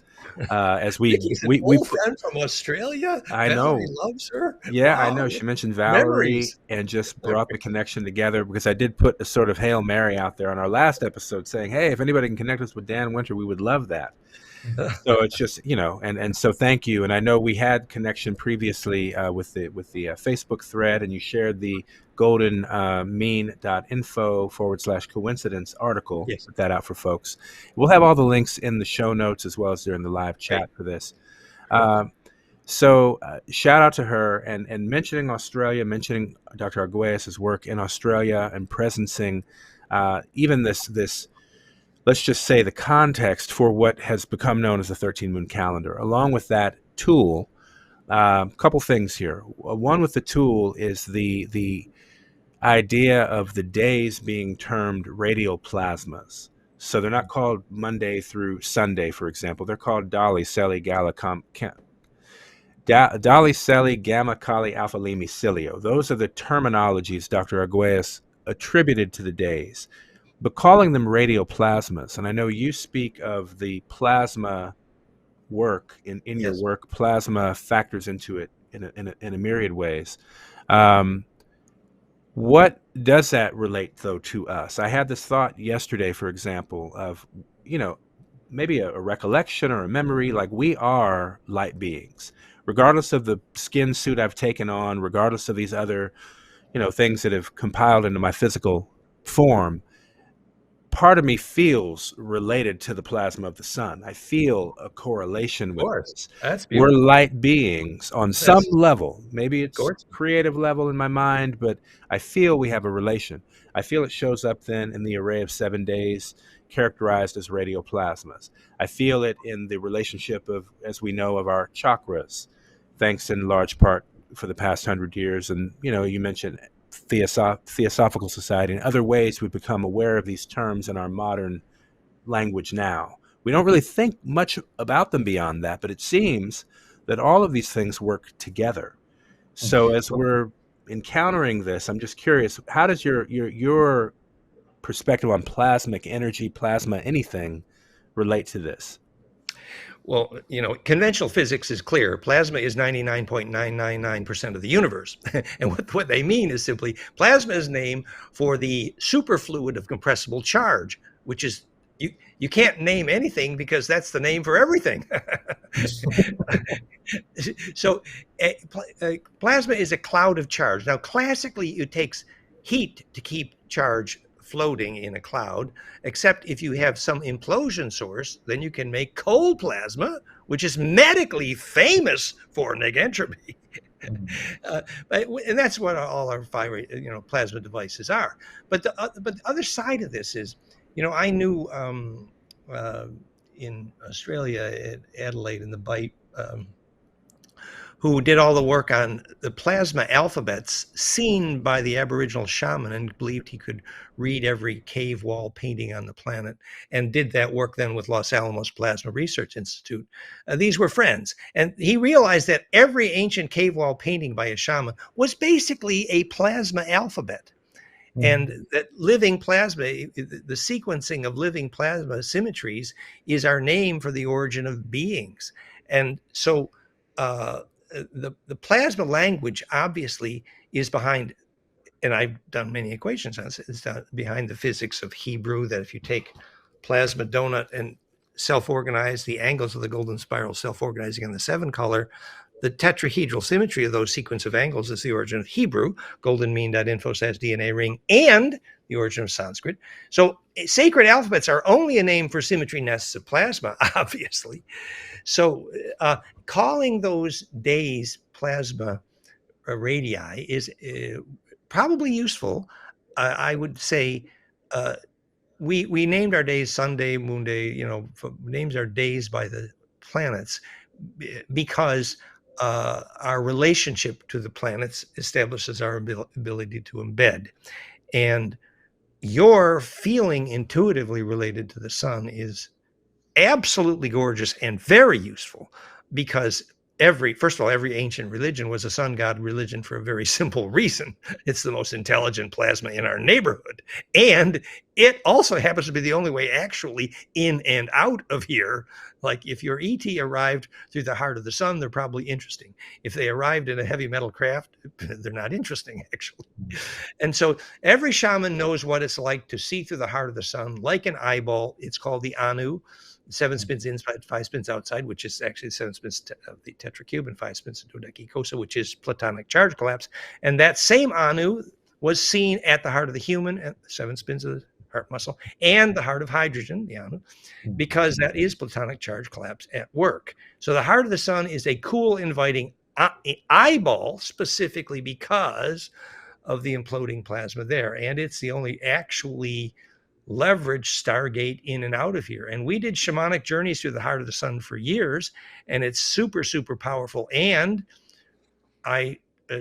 Speaker 2: As we
Speaker 3: friend from Australia.
Speaker 2: I know,
Speaker 3: Valerie loves her.
Speaker 2: Yeah, wow. I know. She mentioned Valerie and just brought the connection together, because I did put a sort of Hail Mary out there on our last episode saying, hey, if anybody can connect us with Dan Winter, we would love that. So it's just, and so thank you. And I know we had connection previously with the Facebook thread, and you shared the goldenmean.info/coincidence article.
Speaker 3: Yes.
Speaker 2: Put that out for folks. We'll have all the links in the show notes as well as during the live chat for this. So shout out to her, and mentioning Australia, mentioning Dr. Arguelles' work in Australia and presencing even this, let's just say, the context for what has become known as the 13 moon calendar. Along with that tool, a couple things here. One with the tool is the idea of the days being termed radial plasmas. So they're not called Monday through Sunday, for example. They're called Dali, Celi, Dali, Celi, Gamma, Kali, Alpha, Limi, Cilio. Those are the terminologies Dr. Arguelles attributed to the days. But calling them radial plasmas, and I know you speak of the plasma work in your
Speaker 3: Yes.
Speaker 2: work, plasma factors into it in a myriad ways. What does that relate, though, to us? I had this thought yesterday, for example, of, maybe a recollection or a memory, like we are light beings. Regardless of the skin suit I've taken on, regardless of these other, things that have compiled into my physical form, part of me feels related to the plasma of the sun. I feel a correlation
Speaker 3: Of
Speaker 2: with
Speaker 3: course.
Speaker 2: this.
Speaker 3: That's
Speaker 2: We're
Speaker 3: beautiful.
Speaker 2: light beings on some
Speaker 3: That's
Speaker 2: level. Maybe it's
Speaker 3: gorgeous.
Speaker 2: creative level in my mind, but I feel we have a relation. I feel it shows up then in the array of 7 days characterized as radioplasmas. I feel it in the relationship of, as we know, of our chakras, thanks in large part for the past 100 years. And, you mentioned Theosophical Society and other ways we've become aware of these terms in our modern language now. We don't really think much about them beyond that, but it seems that all of these things work together. So as we're encountering this, I'm just curious, how does your perspective on plasmic energy, plasma, anything relate to this?
Speaker 3: Well, conventional physics is clear. Plasma is 99.999% of the universe. And what they mean is simply plasma is named for the superfluid of compressible charge, which is, you can't name anything because that's the name for everything. So plasma is a cloud of charge. Now, classically, it takes heat to keep charge floating in a cloud, except if you have some implosion source, then you can make cold plasma, which is medically famous for negentropy. And that's what all our plasma devices are. But the other side of this is, I knew in Australia, at Adelaide, in the Bight, who did all the work on the plasma alphabets seen by the Aboriginal shaman and believed he could read every cave wall painting on the planet, and did that work then with Los Alamos Plasma Research Institute. These were friends. And he realized that every ancient cave wall painting by a shaman was basically a plasma alphabet. And that living plasma, the sequencing of living plasma symmetries is our name for the origin of beings. And so the plasma language obviously is behind, and I've done many equations on this, it's behind the physics of Hebrew, that if you take plasma donut and self-organize the angles of the golden spiral, self-organizing on the 7 color, the tetrahedral symmetry of those sequence of angles is the origin of Hebrew, golden mean.info says DNA ring, and the origin of Sanskrit. So sacred alphabets are only a name for symmetry nests of plasma, obviously. So calling those days plasma radii is probably useful. I would say we named our days Sunday, Moon Day, names our days by the planets because our relationship to the planets establishes our ability to embed. And your feeling intuitively related to the sun is absolutely gorgeous and very useful, because first of all, every ancient religion was a sun god religion for a very simple reason. It's the most intelligent plasma in our neighborhood. And it also happens to be the only way actually in and out of here. Like if your ET arrived through the heart of the sun, they're probably interesting. If they arrived in a heavy metal craft, they're not interesting, actually. And so every shaman knows what it's like to see through the heart of the sun, like an eyeball. It's called the Anu. 7 spins inside, 5 spins outside, which is actually 7 spins of the tetracube, and 5 spins of dodecacosa, which is platonic charge collapse. And that same Anu was seen at the heart of the human, at 7 spins of the heart muscle, and the heart of hydrogen, the Anu, because that is platonic charge collapse at work. So the heart of the sun is a cool, inviting eyeball, specifically because of the imploding plasma there. And it's the only actually leverage Stargate in and out of here. And we did shamanic journeys through the heart of the sun for years, and it's super, super powerful. And I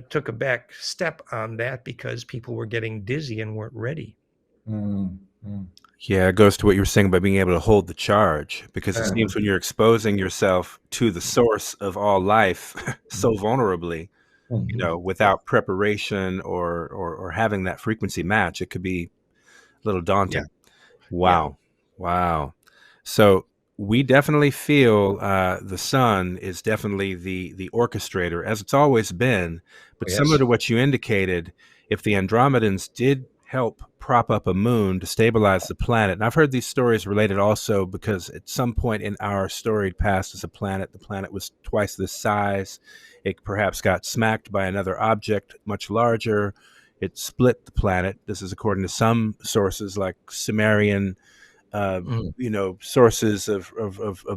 Speaker 3: took a back step on that because people were getting dizzy and weren't ready.
Speaker 2: Yeah, it goes to what you were saying about being able to hold the charge, because it seems when you're exposing yourself to the source of all life so vulnerably, without preparation or having that frequency match, it could be a little daunting. Wow. Wow. So we definitely feel the sun is definitely the orchestrator, as it's always been. But similar to what you indicated, if the Andromedans did help prop up a moon to stabilize the planet, and I've heard these stories related also because at some point in our storied past as a planet, the planet was twice this size. It perhaps got smacked by another object much larger. It split the planet. This is according to some sources like Sumerian sources of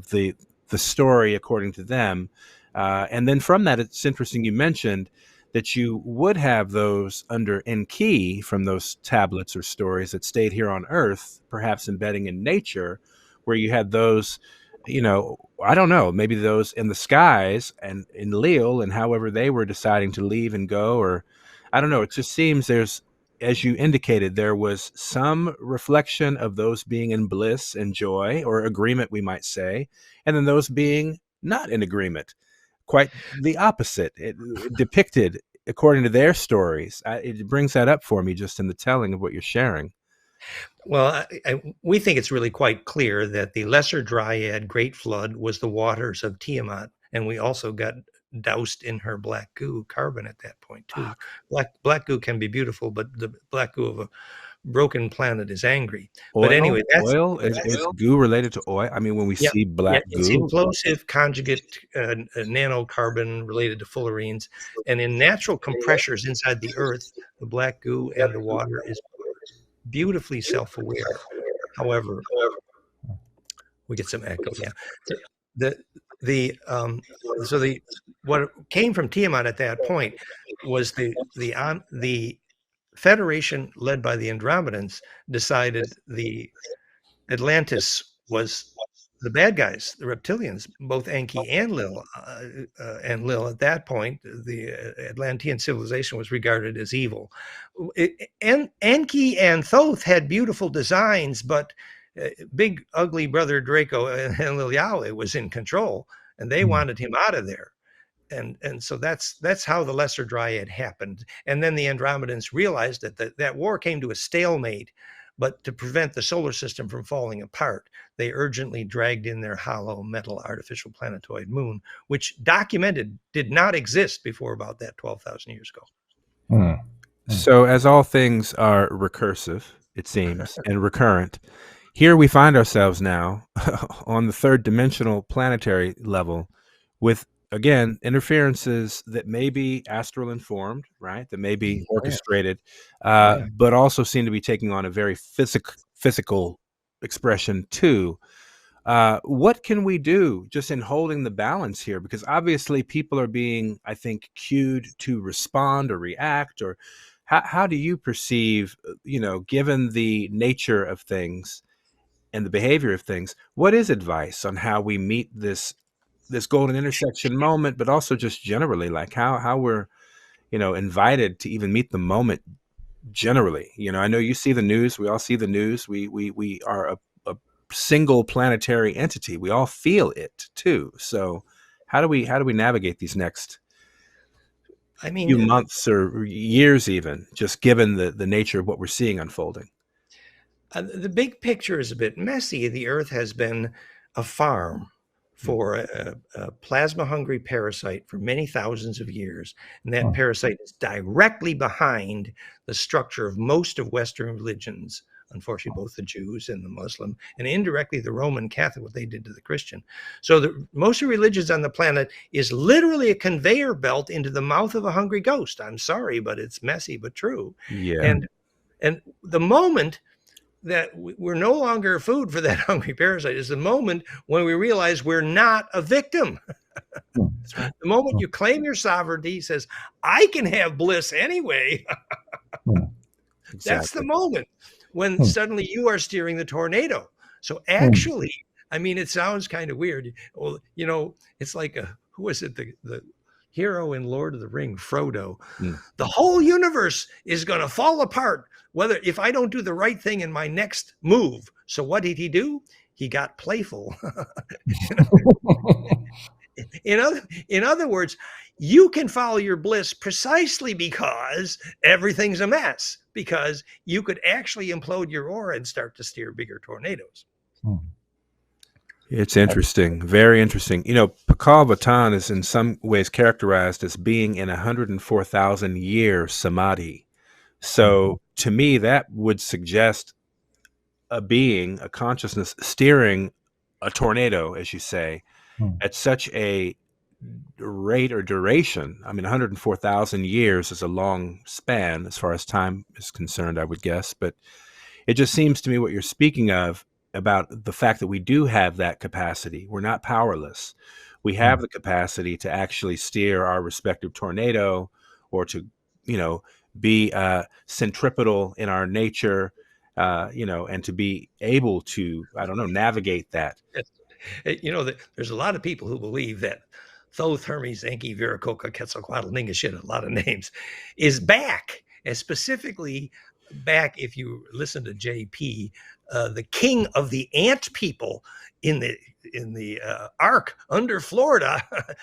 Speaker 2: the story according to them. And then from that, it's interesting you mentioned that you would have those under Enki from those tablets or stories that stayed here on Earth, perhaps embedding in nature, where you had those, I don't know, maybe those in the skies and in Lille and however they were deciding to leave and go, or I don't know. It just seems there's, as you indicated, there was some reflection of those being in bliss and joy or agreement, we might say, and then those being not in agreement. Quite the opposite. It depicted according to their stories. It brings that up for me just in the telling of what you're sharing.
Speaker 3: Well, we think it's really quite clear that the Lesser Dryad Great Flood was the waters of Tiamat, and we also got doused in her black goo carbon at that point too. Black goo can be beautiful, but the black goo of a broken planet is angry.
Speaker 2: Oil?
Speaker 3: But anyway,
Speaker 2: oil is goo related to oil. I mean, when we see black
Speaker 3: it's
Speaker 2: goo,
Speaker 3: implosive conjugate nanocarbon related to fullerenes, and in natural compressors inside the Earth, the black goo and the water is beautifully self-aware. However, we get some echo. What came from Tiamat at that point was the Federation led by the Andromedans decided the Atlantis was the bad guys, the reptilians, both Enki and Lil. And Lil, at that point, the Atlantean civilization was regarded as evil. Enki and Thoth had beautiful designs, but big ugly brother Draco and Lil Yahweh was in control, and they wanted him out of there. And so that's how the Lesser Dryad happened. And then the Andromedans realized that that war came to a stalemate. But to prevent the solar system from falling apart, they urgently dragged in their hollow metal artificial planetoid moon, which documented did not exist before about that 12,000 years ago.
Speaker 2: So as all things are recursive, it seems, and recurrent, here we find ourselves now on the third dimensional planetary level with, again, interferences that may be astral informed, right? That may be orchestrated, but also seem to be taking on a very physical expression too. What can we do just in holding the balance here? Because obviously people are being, I think, cued to respond or react, or how do you perceive, given the nature of things and the behavior of things, what is advice on how we meet this golden intersection moment, but also just generally, like how we're, invited to even meet the moment generally? I know you see the news. We all see the news. We are a single planetary entity. We all feel it too. So how do we navigate these next few months or years, even just given the nature of what we're seeing unfolding?
Speaker 3: The big picture is a bit messy. The Earth has been a farm for a plasma-hungry parasite for many thousands of years. And that parasite is directly behind the structure of most of Western religions, unfortunately, both the Jews and the Muslim, and indirectly the Roman Catholic, what they did to the Christian. So most of religions on the planet is literally a conveyor belt into the mouth of a hungry ghost. I'm sorry, but it's messy, but true.
Speaker 2: Yeah.
Speaker 3: And the moment that we're no longer food for that hungry parasite is the moment when we realize we're not a victim. That's right. The moment you claim your sovereignty, says, I can have bliss anyway. Exactly. That's the moment when suddenly you are steering the tornado. So actually, I mean, it sounds kind of weird. Well, it's like who was it? The hero in Lord of the Ring, Frodo.
Speaker 2: Mm.
Speaker 3: The whole universe is going to fall apart if I don't do the right thing in my next move. So what did he do? He got playful. In other words, you can follow your bliss precisely because everything's a mess, because you could actually implode your aura and start to steer bigger tornadoes.
Speaker 2: It's interesting, very interesting. You know, Pakal Batan is in some ways characterized as being in 104,000 year samadhi. So to me, that would suggest a being, a consciousness steering a tornado, as you say, at such a rate or duration. I mean, 104,000 years is a long span as far as time is concerned, I would guess. But it just seems to me what you're speaking of about the fact that we do have that capacity. We're not powerless. We have the capacity to actually steer our respective tornado, or to, you know, be centripetal in our nature, you know, and to be able to, I don't know, navigate that.
Speaker 3: You know, there's a lot of people who believe that Thoth, Hermes, Enki, Viracocha, Quetzalcoatl, Ningishit, a lot of names, is back, and specifically back, if you listen to JP, the king of the ant people in the Ark under Florida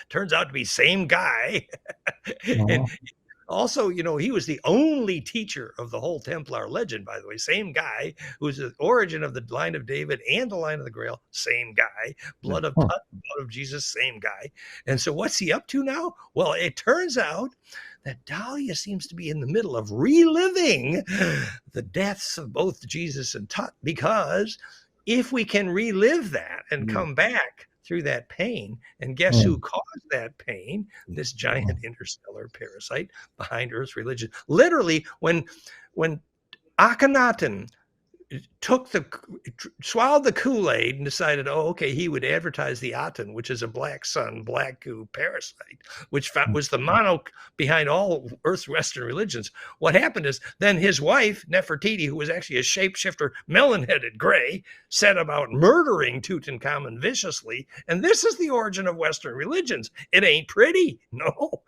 Speaker 3: turns out to be same guy. And also, you know, he was the only teacher of the whole Templar legend, by the way. Same guy, who's the origin of the line of David and the line of the Grail. Same guy. Blood of Tut, blood of Jesus, same guy. And so what's he up to now? Well, it turns out that Dahlia seems to be in the middle of reliving the deaths of both Jesus and Tut, because if we can relive that and come back through that pain, and guess who caused that pain? This giant interstellar parasite behind Earth's religion. Literally, when Akhenaten swallowed the Kool-Aid and decided, oh, okay, he would advertise the Aten, which is a black sun, black goo parasite, which was the monarch behind all Earth's Western religions. What happened is then his wife, Nefertiti, who was actually a shapeshifter, melon-headed gray, set about murdering Tutankhamun viciously. And this is the origin of Western religions. It ain't pretty, no.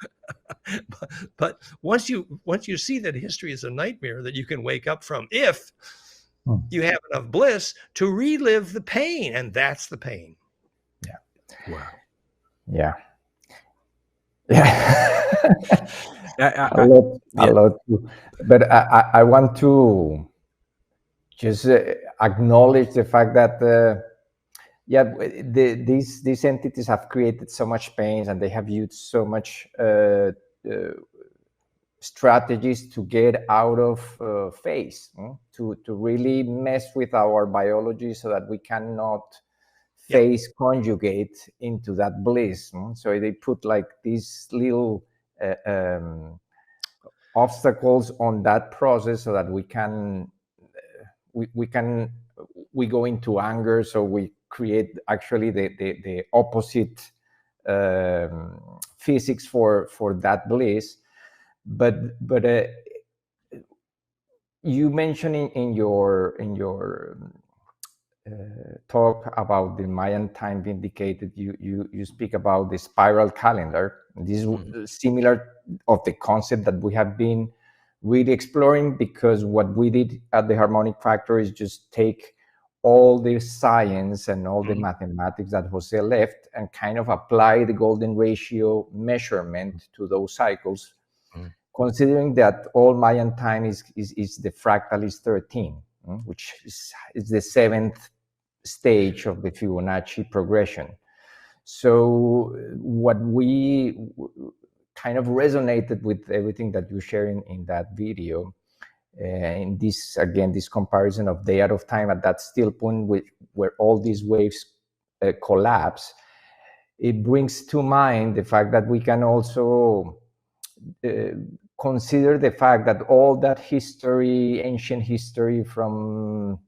Speaker 3: But once you see that history is a nightmare that you can wake up from, if you have enough bliss to relive the pain, and that's the pain.
Speaker 2: Wow.
Speaker 4: Yeah.
Speaker 2: A
Speaker 4: lot too. But I want to just acknowledge the fact that these entities have created so much pain, and they have used so much strategies to get out of phase, to really mess with our biology so that we cannot phase conjugate into that bliss. So they put like these little obstacles on that process so that we can we go into anger, so we create actually the opposite physics for that bliss. But you mentioned in your talk about the Mayan time vindicated, you speak about the spiral calendar. This is similar of the concept that we have been really exploring, because what we did at the HarmonicFactor is just take all the science and all the mathematics that Jose left and kind of apply the golden ratio measurement to those cycles, considering that all Mayan time is the Fractality 13, which is the 7th stage of the Fibonacci progression. So what we kind of resonated with everything that you sharing in that video, and this comparison of day out of time at that still point where all these waves collapse, it brings to mind the fact that we can also consider the fact that all that history, ancient history from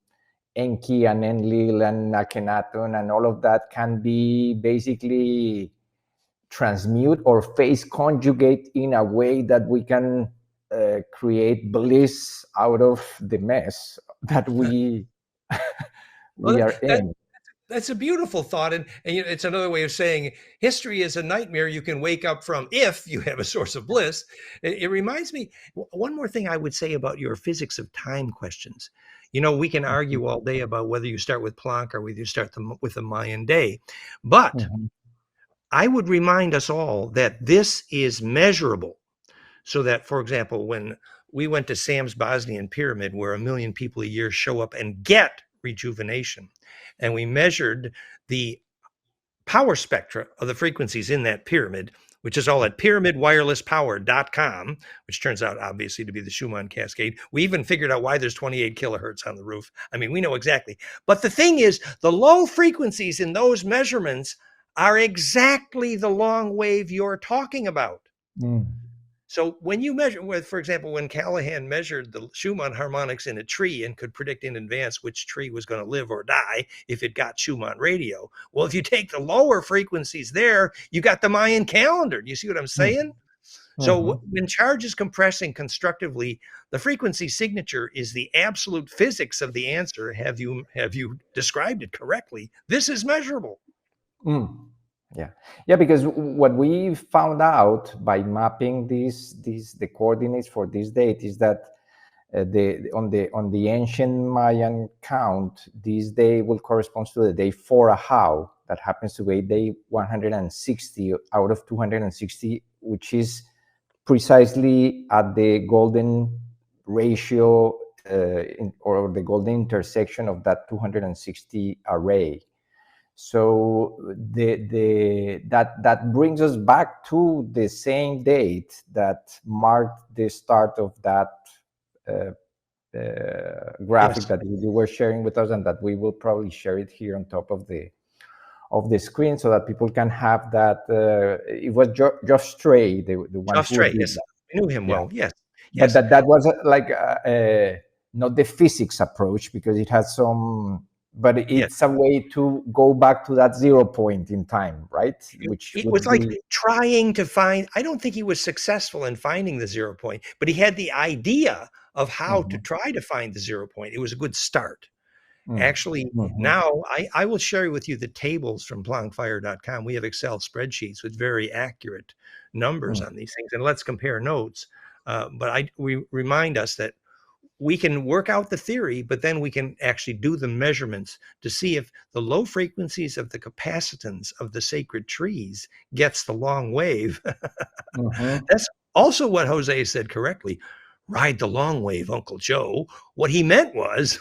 Speaker 4: Enki and Enlil and Akhenaten and all of that, can be basically transmute or phase conjugate in a way that we can create bliss out of the mess that we are in.
Speaker 3: That's a beautiful thought, and it's another way of saying history is a nightmare you can wake up from if you have a source of bliss. It reminds me, one more thing I would say about your physics of time questions. We can argue all day about whether you start with Planck or whether you start with the Mayan day, but
Speaker 4: Mhm.
Speaker 3: I would remind us all that this is measurable. So that, for example, when we went to Sam's Bosnian pyramid, where 1 million people a year show up and get rejuvenation, and we measured the power spectra of the frequencies in that pyramid, which is all at pyramidwirelesspower.com, which turns out obviously to be the Schumann cascade. We even figured out why there's 28 kilohertz on the roof. I mean, we know exactly. But the thing is, the low frequencies in those measurements are exactly the long wave you're talking about.
Speaker 4: Mm.
Speaker 3: So when you measure with, for example, when Callahan measured the Schumann harmonics in a tree and could predict in advance which tree was going to live or die if it got Schumann radio, well, if you take the lower frequencies there, you got the Mayan calendar. Do you see what I'm saying? So when charge is compressing constructively, the frequency signature is the absolute physics of the answer. Have you described it correctly? This is measurable.
Speaker 4: Mm. Yeah, because what we found out by mapping the coordinates for this date is that on the ancient Mayan count, this day will correspond to the day for Ahau, that happens to be day 160 out of 260, which is precisely at the golden ratio or the golden intersection of that 260 array. So that brings us back to the same date that marked the start of that graphic
Speaker 3: Yes.
Speaker 4: that you were sharing with us, and that we will probably share it here on top of the screen so that people can have that. It was Josh Stray, the one
Speaker 3: Just
Speaker 4: who
Speaker 3: right.
Speaker 4: did
Speaker 3: Yes.
Speaker 4: that.
Speaker 3: I knew him
Speaker 4: Yeah.
Speaker 3: well. Yes.
Speaker 4: But
Speaker 3: Yes.
Speaker 4: that was not the physics approach, because it has some, but it's a way to go back to that 0 point in time, right? Which
Speaker 3: It
Speaker 4: would
Speaker 3: was like
Speaker 4: be
Speaker 3: trying to find, I don't think he was successful in finding the 0 point, but he had the idea of how to try to find the 0 point. It was a good start. Actually, now I will share with you the tables from plankfire.com. We have Excel spreadsheets with very accurate numbers on these things, and let's compare notes. But we remind us that we can work out the theory, but then we can actually do the measurements to see if the low frequencies of the capacitance of the sacred trees gets the long wave. That's also what Jose said correctly. Ride the long wave, Uncle Joe. What he meant was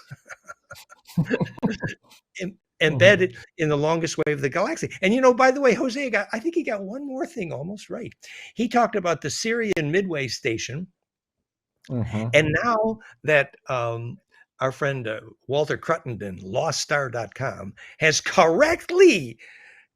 Speaker 3: embedded in the longest wave of the galaxy. And by the way, Jose I think he got one more thing almost right. He talked about the Syrian Midway Station. And now that our friend Walter Cruttenden, LostStar.com, has correctly,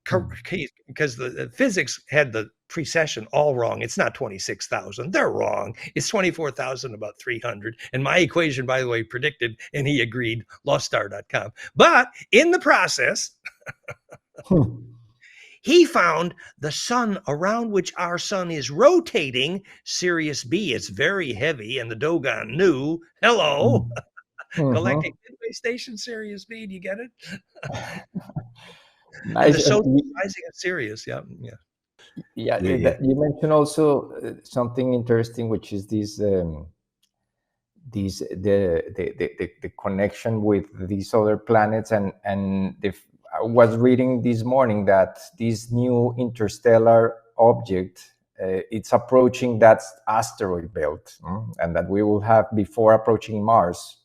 Speaker 3: because the physics had the precession all wrong. It's not 26,000. They're wrong. It's 24,000 about 300. And my equation, by the way, predicted, and he agreed, LostStar.com. But in the process, he found the sun around which our sun is rotating, Sirius B, is very heavy, and the Dogon knew, hello, Galactic Midway Station, Sirius B, do you get it? And
Speaker 4: nice.
Speaker 3: the social rising of Sirius, yeah.
Speaker 4: Yeah,
Speaker 2: Yeah.
Speaker 4: you mentioned also something interesting, which is the connection with these other planets, and I was reading this morning that this new interstellar object, it's approaching that asteroid belt, and that we will have, before approaching Mars,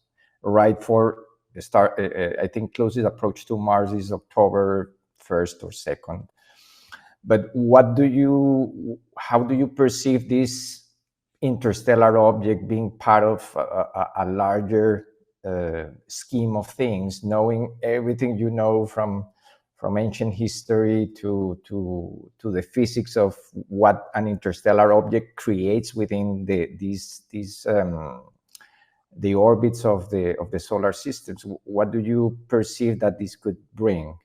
Speaker 4: right for the start. I think closest approach to Mars is October 1st or 2nd. But how do you perceive this interstellar object being part of a larger scheme of things, knowing everything you know from ancient history to the physics of what an interstellar object creates within the orbits of the solar systems? What do you perceive that this could bring?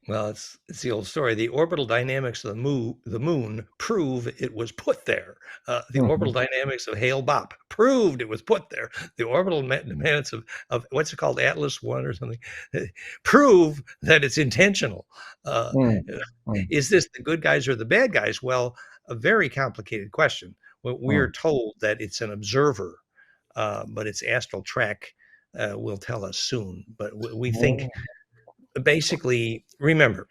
Speaker 3: Well, it's the old story. The orbital dynamics of the moon prove it was put there. The orbital dynamics of Hale-Bopp proved it was put there. The orbital dynamics of what's it called, Atlas 1 or something, prove that it's intentional. Is this the good guys or the bad guys? Well, a very complicated question. Well, we're told that it's an observer, but its astral track will tell us soon. But we think, basically, remember,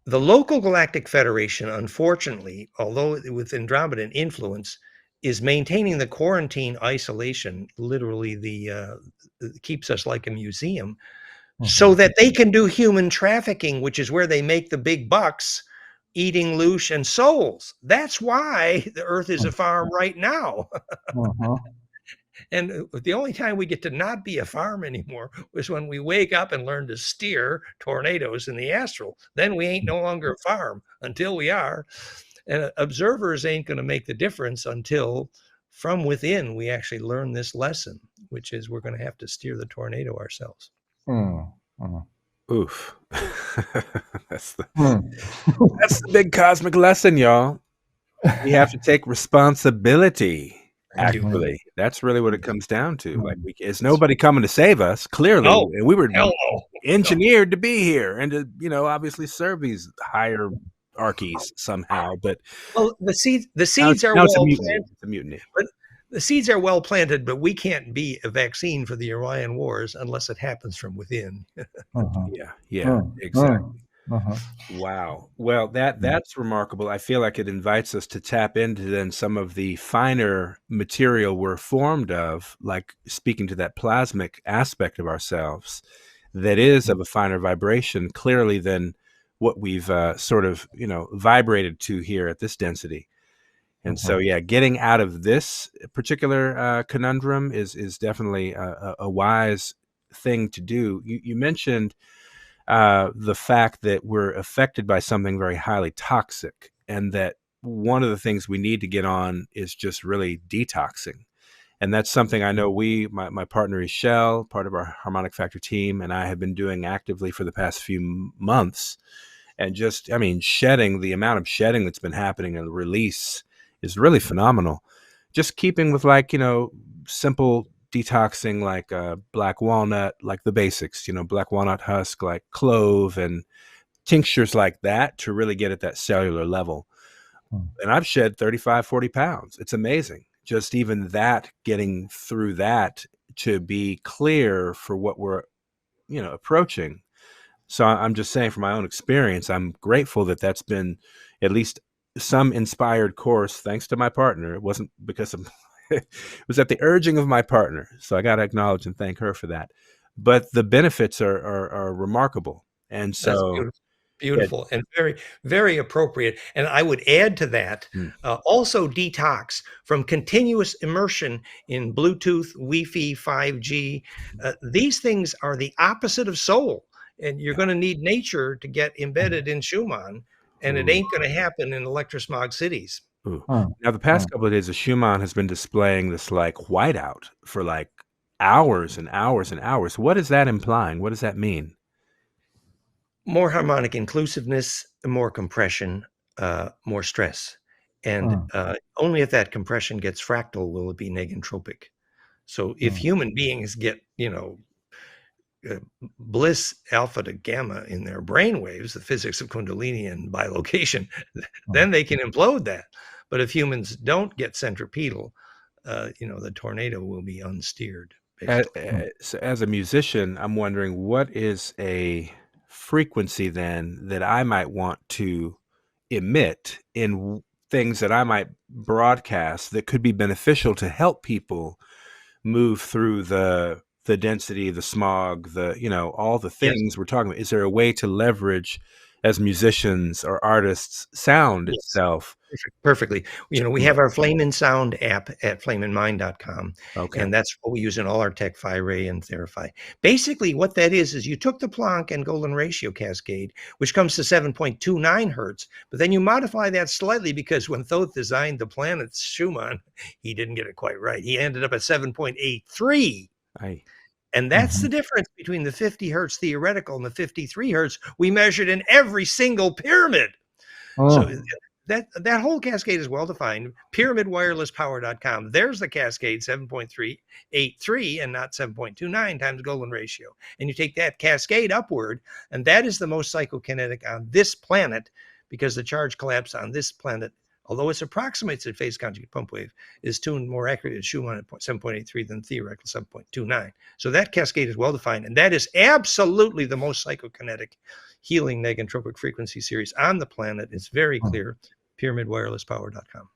Speaker 3: the local Galactic Federation, unfortunately, although with Andromedan influence, is maintaining the quarantine isolation, literally keeps us like a museum, so that they can do human trafficking, which is where they make the big bucks, eating Lush and souls. That's why the Earth is a farm right now. And the only time we get to not be a farm anymore was when we wake up and learn to steer tornadoes in the astral. Then we ain't no longer a farm until we are. And observers ain't going to make the difference until from within we actually learn this lesson, which is we're going to have to steer the tornado ourselves.
Speaker 2: Oof. That's the big cosmic lesson, y'all. We have to take responsibility. Actually, that's really what it comes down to. Like, it's nobody coming to save us, clearly, and we were engineered to be here and to, obviously serve these hierarchies somehow. But
Speaker 3: the seeds are
Speaker 2: well
Speaker 3: planted.
Speaker 2: It's a mutiny.
Speaker 3: But the seeds are well planted, but we can't be a vaccine for the Orion Wars unless it happens from within.
Speaker 2: Yeah, exactly. Wow. Well, that's remarkable. I feel like it invites us to tap into then some of the finer material we're formed of, like speaking to that plasmic aspect of ourselves that is of a finer vibration, clearly, than what we've sort of, vibrated to here at this density. And so, getting out of this particular conundrum is definitely a wise thing to do. You mentioned the fact that we're affected by something very highly toxic, and that one of the things we need to get on is just really detoxing. And that's something I know my partner is Shell, part of our HarmonicFactor team, and I have been doing actively for the past few months. And just, shedding, the amount of shedding that's been happening and the release is really phenomenal. Just keeping with simple detoxing, like black walnut, like the basics, black walnut husk, like clove, and tinctures like that to really get at that cellular level. And I've shed 35, 40 pounds. It's amazing. Just even that, getting through that to be clear for what we're, approaching. So I'm just saying, from my own experience, I'm grateful that that's been at least some inspired course, thanks to my partner. It wasn't because of it was at the urging of my partner. So I got to acknowledge and thank her for that. But the benefits are remarkable. And so
Speaker 3: beautiful and very, very appropriate. And I would add to that, also detox from continuous immersion in Bluetooth, Wi-Fi, 5G. These things are the opposite of soul. And you're going to need nature to get embedded in Schumann. And it ain't going to happen in electrosmog cities.
Speaker 2: Now, the past couple of days, the Schumann has been displaying this like whiteout for like hours and hours and hours. What is that implying? What does that mean?
Speaker 3: More harmonic inclusiveness, more compression, more stress. And only if that compression gets fractal will it be negentropic. So if human beings get, bliss alpha to gamma in their brain waves, the physics of Kundalini and bilocation, then they can implode that. But if humans don't get centripetal, the tornado will be unsteered.
Speaker 2: As a musician, I'm wondering, what is a frequency then that I might want to emit in things that I might broadcast that could be beneficial to help people move through the density, the smog, all the things we're talking about? Is there a way to leverage, as musicians or artists, sound itself?
Speaker 3: Perfectly. We have our Flame in Sound app at flameinmind.com.
Speaker 2: Okay.
Speaker 3: And that's what we use in all our tech, Phi-Ray and Theraphi. Basically, what that is you took the Planck and golden ratio cascade, which comes to 7.29 hertz, but then you modify that slightly because when Thoth designed the planet's Schumann, he didn't get it quite right. He ended up at 7.83. And that's the difference between the 50 hertz theoretical and the 53 hertz we measured in every single pyramid. So that whole cascade is well defined. Pyramidwirelesspower.com. There's the cascade 7.383 and not 7.29 times golden ratio. And you take that cascade upward, and that is the most psychokinetic on this planet, because the charge collapse on this planet, although it approximates at phase conjugate pump wave, is tuned more accurately at Schumann at 7.83 than theoretical 7.29. So that cascade is well defined, and that is absolutely the most psychokinetic healing negentropic frequency series on the planet. It's very clear. Pyramidwirelesspower.com.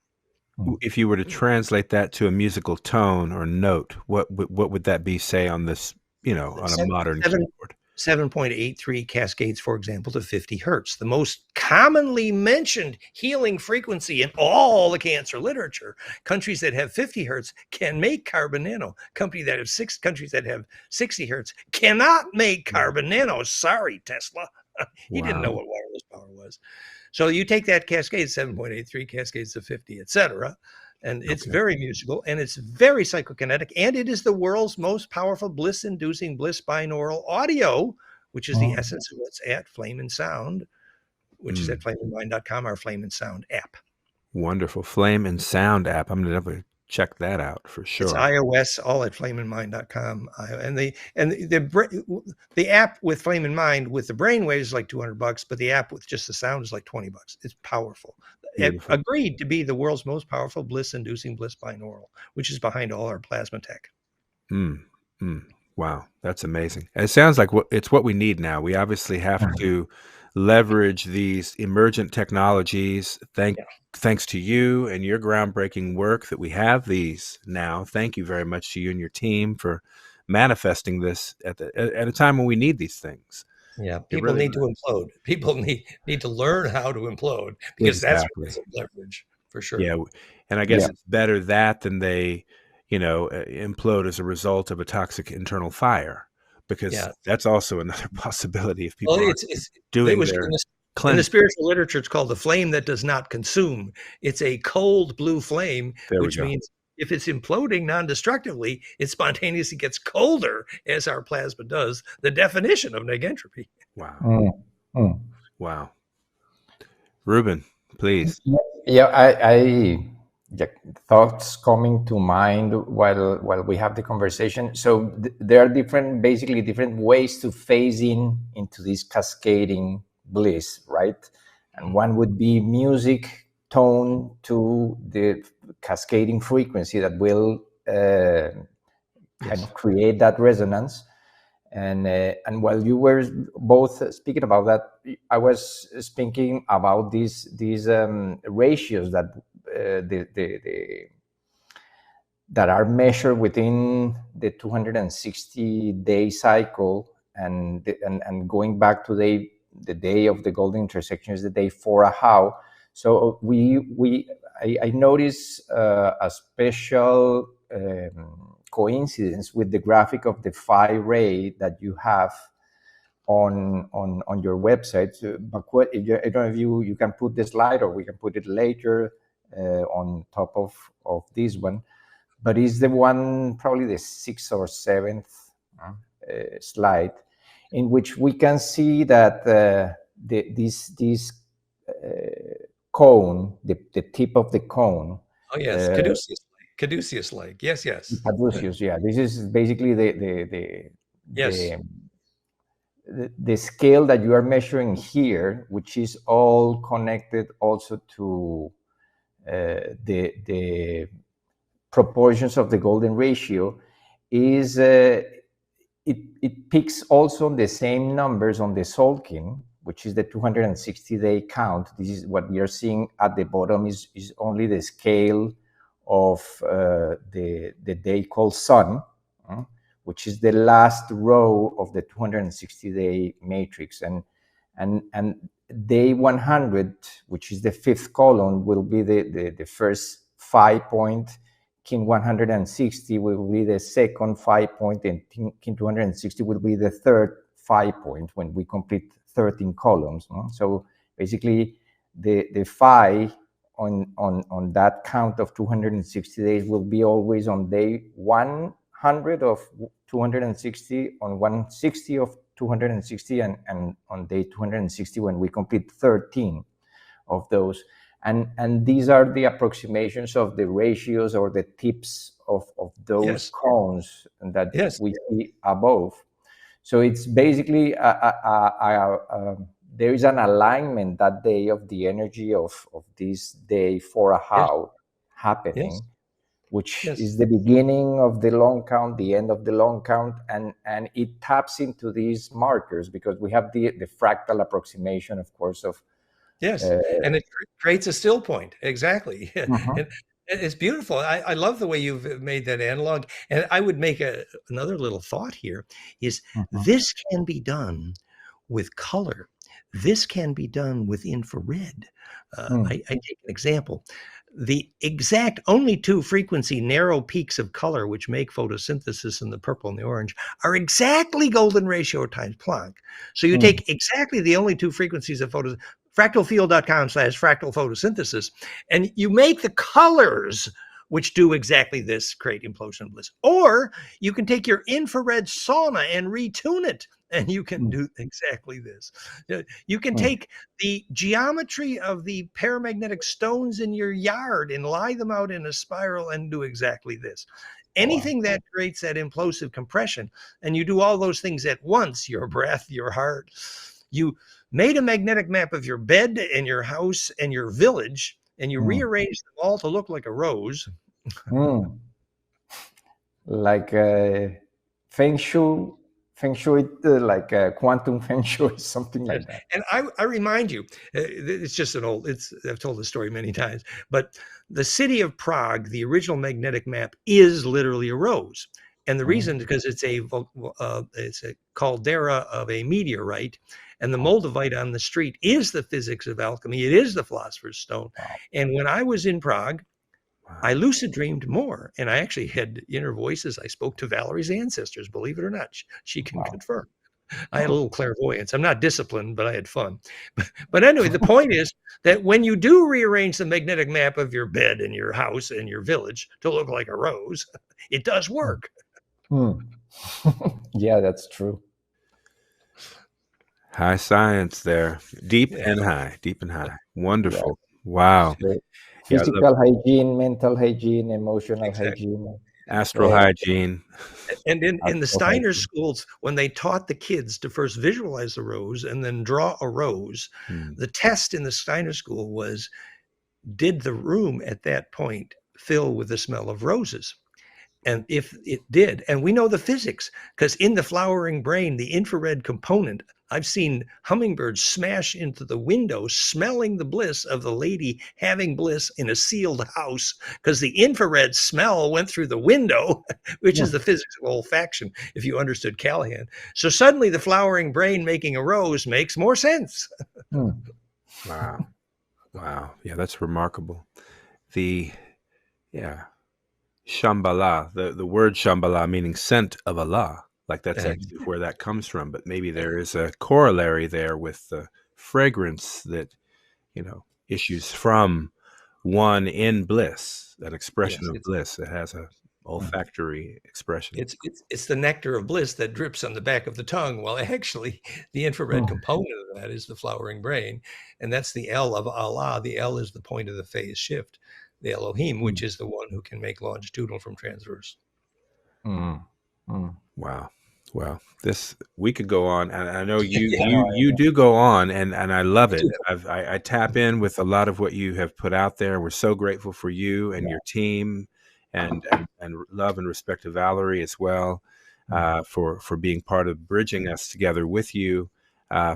Speaker 2: If you were to translate that to a musical tone or note, what would that be, say, on this, on a modern keyboard?
Speaker 3: 7.83 cascades, for example, to 50 hertz, the most commonly mentioned healing frequency in all the cancer literature. Countries that have 50 hertz can make carbon nano. Countries that have 60 hertz cannot make carbon nano. Sorry, Tesla. He didn't know what wireless power was. So you take that cascade, 7.83 cascades to 50, etc., and it's very musical, and it's very psychokinetic, and it is the world's most powerful bliss-inducing, bliss binaural audio, which is the essence of what's at Flame and Sound, which is at flameandmind.com, our Flame and Sound app.
Speaker 2: Wonderful. Flame and Sound app. I'm going to check that out for sure.
Speaker 3: It's iOS, all at flameandmind.com. And the app with Flame and Mind with the brainwaves is like $200, but the app with just the sound is like $20. It's powerful.
Speaker 2: Beautiful.
Speaker 3: Agreed to be the world's most powerful bliss-inducing bliss binaural, which is behind all our plasma tech.
Speaker 2: Wow, that's amazing. It sounds like it's what we need now. We obviously have to leverage these emergent technologies. Thanks to you and your groundbreaking work that we have these now. Thank you very much to you and your team for manifesting this at a time when we need these things.
Speaker 3: Yeah, people need to implode. People need to learn how to implode, because that's what's leverage for sure.
Speaker 2: Yeah, and I guess it's better that than they, implode as a result of a toxic internal fire, because that's also another possibility if people are doing their
Speaker 3: in the spiritual literature, it's called the flame that does not consume. It's a cold blue flame, which means if it's imploding non-destructively, it spontaneously gets colder as our plasma does. The definition of negentropy.
Speaker 2: Wow. Wow. Ruben, please.
Speaker 4: I thoughts coming to mind while we have the conversation. So there are basically different ways to phase into this cascading bliss, right? And one would be music tone to the cascading frequency that will kind of create that resonance. And while you were both speaking about that, I was speaking about these ratios that that are measured within the 260-day cycle, and going back to the day of the golden intersection is the day 4 Ahau. So I noticed a special coincidence with the graphic of the phi ray that you have on your website. But I don't know if you can put the slide, or we can put it later on top of this one. But it's the one, probably the 6th or 7th slide, in which we can see that this cone, the tip of the cone.
Speaker 3: Oh yes, Caduceus Lake. Yes.
Speaker 4: Caduceus, yeah. This is basically the scale that you are measuring here, which is all connected also to the proportions of the golden ratio. Is it picks also the same numbers on the Solkin, which is the 260-day count. This is what we are seeing at the bottom is only the scale of the day called Sun, which is the last row of the 260-day matrix. And day 100, which is the 5th column, will be the first 5 point. Kin 160 will be the second 5 point, and Kin 260 will be the third 5 point when we complete 13 columns. So basically, the phi on that count of 260 days will be always on day 100 100 of 260, on 160 of 260, and on day 260 when we complete 13 of those. And these are the approximations of the ratios or the tips of those
Speaker 3: Yes.
Speaker 4: cones that
Speaker 3: Yes.
Speaker 4: we see above. So it's basically there is an alignment that day of the energy of this day for a how happening,
Speaker 3: Yes.
Speaker 4: which
Speaker 3: Yes.
Speaker 4: is the beginning of the long count, the end of the long count, and it taps into these markers because we have the fractal approximation, of course, of
Speaker 3: Yes, and it creates a still point. Exactly. And it's beautiful. I love the way you've made that analog. And I would make another little thought here is this can be done with color. This can be done with infrared. I take an example. The exact only two frequency narrow peaks of color which make photosynthesis in the purple and the orange are exactly golden ratio times Planck. So you take exactly the only two frequencies of fractalfield.com/fractal photosynthesis, and you make the colors which do exactly this, create implosion bliss. Or you can take your infrared sauna and retune it, and you can do exactly this. You can take the geometry of the paramagnetic stones in your yard and lie them out in a spiral and do exactly this. Anything that creates that implosive compression, and you do all those things at once, your breath, your heart, you made a magnetic map of your bed and your house and your village, and you rearranged them all to look like a rose.
Speaker 4: Like feng shui, like quantum feng shui, something like that.
Speaker 3: And I remind you, it's just I've told this story many times, but the city of Prague, the original magnetic map is literally a rose. And the reason, because it's a caldera of a meteorite, and the moldavite on the street is the physics of alchemy. It is the philosopher's stone. And when I was in Prague, I lucid dreamed more, and I actually had inner voices. I spoke to Valerie's ancestors, believe it or not. She can confirm. I had a little clairvoyance. I'm not disciplined, but I had fun. But anyway, the point is that when you do rearrange the magnetic map of your bed and your house and your village to look like a rose, it does work.
Speaker 4: Yeah, that's true.
Speaker 2: High science there. Deep and high. Wonderful. Wow.
Speaker 4: So physical hygiene, mental hygiene, emotional hygiene.
Speaker 2: Astral hygiene.
Speaker 3: And in the Steiner schools, when they taught the kids to first visualize a rose and then draw a rose, the test in the Steiner school was, did the room at that point fill with the smell of roses? And if it did, and we know the physics, because in the flowering brain, the infrared component, I've seen hummingbirds smash into the window smelling the bliss of the lady having bliss in a sealed house, because the infrared smell went through the window, which is the physics of olfaction, if you understood Callahan. So suddenly the flowering brain making a rose makes more sense.
Speaker 2: Wow. Yeah, that's remarkable. Shambhala, the word Shambhala meaning scent of Allah, like that's actually where that comes from. But maybe there is a corollary there with the fragrance that, issues from one in bliss, an expression of bliss. It has a olfactory expression.
Speaker 3: It's the nectar of bliss that drips on the back of the tongue. Well, actually, the infrared component of that is the flowering brain, and that's the L of Allah. The L is the point of the phase shift. The Elohim, which is the one who can make longitudinal from transverse.
Speaker 2: Wow. Well, we could go on, and I know you do go on, and I love it. I tap in with a lot of what you have put out there. We're so grateful for you and your team, and love and respect to Valerie as well, for being part of bridging us together with you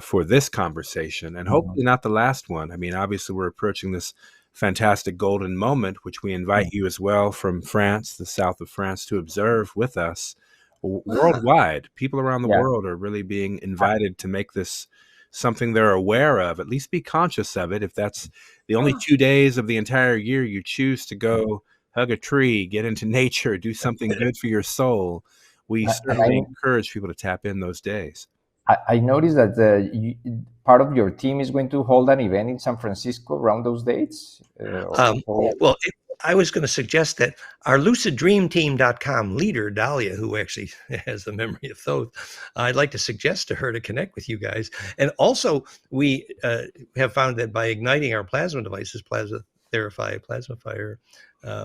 Speaker 2: for this conversation, and hopefully not the last one. I mean, obviously, we're approaching this fantastic golden moment, which we invite you as well from France, the south of France, to observe with us worldwide. People around the world are really being invited to make this something they're aware of, at least be conscious of it. If that's the only 2 days of the entire year you choose to go hug a tree, get into nature, do something good for your soul, we certainly encourage people to tap in those days.
Speaker 4: I noticed that part of your team is going to hold an event in San Francisco around those dates.
Speaker 3: Well, I was going to suggest that our luciddreamteam.com leader, Dahlia, who actually has the memory of Thoth, I'd like to suggest to her to connect with you guys. And also, we have found that by igniting our plasma devices, Plasma Therify, Plasma Fire,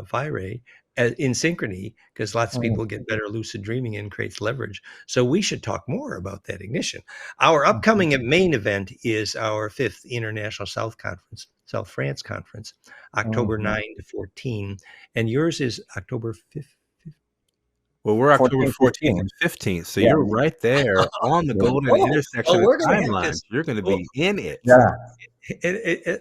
Speaker 3: Fire in synchrony, because lots of people get better lucid dreaming and creates leverage. So we should talk more about that ignition. Our upcoming main event is our 5th International South France Conference, October 9 to 14. And yours is October 5th.
Speaker 2: Well, we're October
Speaker 4: 14th,
Speaker 2: 14th and 15th, so
Speaker 4: Yeah.
Speaker 2: you're right there on the golden intersection of
Speaker 3: we're gonna have
Speaker 2: timelines.
Speaker 3: this-
Speaker 2: You're going to be in it.
Speaker 4: Yeah.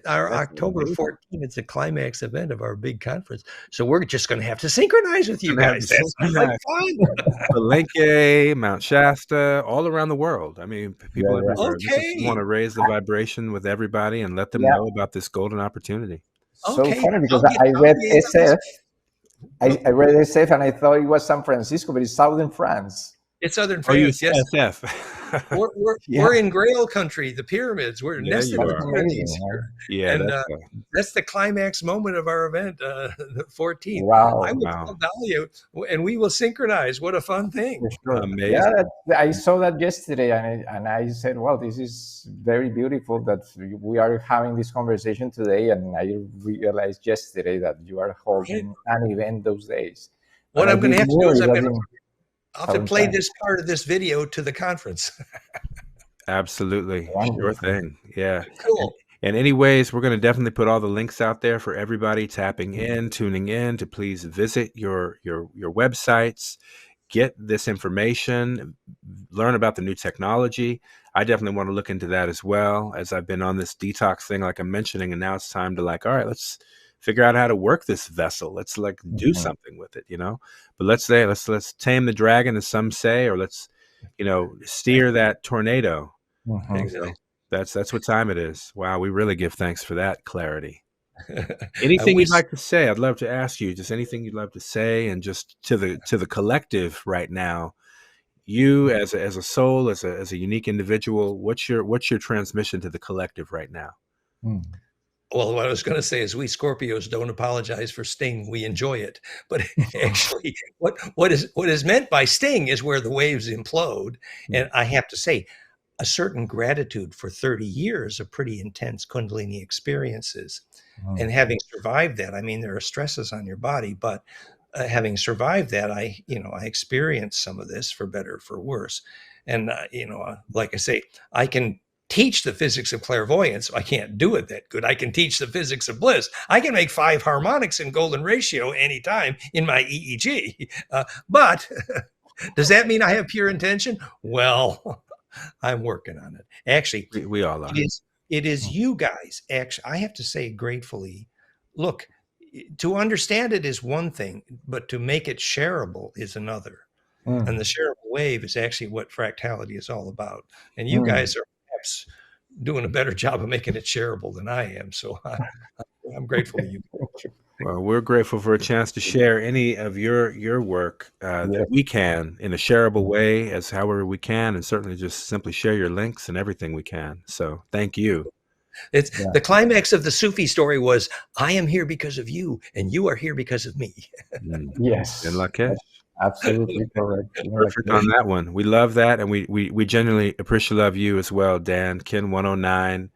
Speaker 3: Our
Speaker 4: That's
Speaker 3: October
Speaker 4: amazing.
Speaker 3: 14th, it's a climax event of our big conference. So we're just going to have to synchronize with you
Speaker 2: Gonna have
Speaker 3: guys.
Speaker 2: to
Speaker 3: That's like
Speaker 2: synchronize.
Speaker 3: fun.
Speaker 2: Palenque, Mount Shasta, all around the world. I mean, people
Speaker 4: Yeah, yeah.
Speaker 2: everywhere. This is- we want to raise the vibration with everybody and let them know about this golden opportunity.
Speaker 4: So
Speaker 3: Okay,
Speaker 4: funny because
Speaker 3: I'll
Speaker 4: I read
Speaker 3: get
Speaker 4: SF. I read SF and I thought it was San Francisco, but it's southern France.
Speaker 3: It's southern
Speaker 2: Oh, you
Speaker 3: France. Yes,
Speaker 2: SF.
Speaker 3: we're in Grail country, the pyramids. We're
Speaker 2: There
Speaker 3: nested
Speaker 2: you
Speaker 3: in
Speaker 2: are.
Speaker 3: communities
Speaker 4: Amazing,
Speaker 3: here.
Speaker 2: Yeah,
Speaker 3: And that's the climax moment of our event, the 14th.
Speaker 4: Wow.
Speaker 3: I will tell Dahlia, and we will synchronize. What a fun thing.
Speaker 4: For sure.
Speaker 2: Amazing.
Speaker 4: Yeah, I saw that yesterday, and I said, "Well, this is very beautiful that we are having this conversation today." And I realized yesterday that you are holding an event those days.
Speaker 3: What
Speaker 4: And
Speaker 3: I'm
Speaker 4: I
Speaker 3: going to have to
Speaker 4: didn't
Speaker 3: do
Speaker 4: know
Speaker 3: is
Speaker 4: it
Speaker 3: I'll
Speaker 4: was
Speaker 3: have to
Speaker 4: southern
Speaker 3: play
Speaker 4: France.
Speaker 3: this part of this video to the conference.
Speaker 2: Absolutely. Sure
Speaker 4: Wonderful.
Speaker 2: thing. Yeah.
Speaker 3: Cool.
Speaker 2: And anyways, we're going to definitely put all the links out there for everybody tapping in, tuning in, to please visit your websites, get this information, learn about the new technology. I definitely want to look into that as well, as I've been on this detox thing, like I'm mentioning, and now it's time to all right, let's figure out how to work this vessel. Let's do something with it, But let's tame the dragon, as some say, or let's, steer that tornado.
Speaker 3: Exactly.
Speaker 2: That's what time it is. Wow, we really give thanks for that clarity. Anything you'd like to say? I'd love to ask you just anything you'd love to say, and just to the collective right now. You as a soul, as a unique individual, what's your transmission to the collective right now?
Speaker 3: Well, what I was going to say is we Scorpios don't apologize for sting. We enjoy it. But actually, what is meant by sting is where the waves implode. And I have to say, a certain gratitude for 30 years of pretty intense Kundalini experiences. And having survived that, I mean, there are stresses on your body, but having survived that, I experienced some of this for better, for worse. And, like I say, I can teach the physics of clairvoyance. I can't do it that good. I can teach the physics of bliss. I can make 5 harmonics in golden ratio anytime in my EEG. But does that mean I have pure intention? Well, I'm working on it. Actually,
Speaker 2: we all are.
Speaker 3: It is you guys. Actually, I have to say gratefully, look, to understand it is one thing, but to make it shareable is another. And the shareable wave is actually what Fractality is all about. And you guys are perhaps doing a better job of making it shareable than I am. So I'm grateful to you.
Speaker 2: Well, we're grateful for a chance to share any of your work that we can in a shareable way, as however we can, and certainly just simply share your links and everything we can. So thank you.
Speaker 3: It's the climax of the Sufi story was, I am here because of you, and you are here because of me.
Speaker 4: Yes.
Speaker 2: And Lakesh.
Speaker 4: Absolutely correct.
Speaker 2: Perfect on that one. We love that, and we genuinely appreciate you as well, Dan. Ken 109.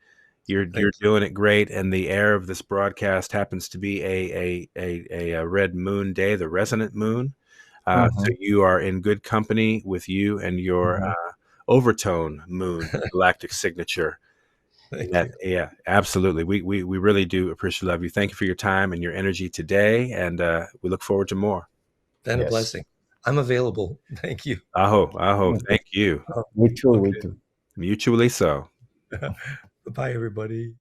Speaker 2: You're doing it great, and the air of this broadcast happens to be a red moon day, the resonant moon. So you are in good company with you and your overtone moon galactic signature. Yeah, absolutely. We really do appreciate you. Thank you for your time and your energy today, and we look forward to more.
Speaker 3: Been a blessing. I'm available. Thank you.
Speaker 2: Aho. Thank you.
Speaker 4: We too.
Speaker 2: Mutually so.
Speaker 3: Bye, everybody.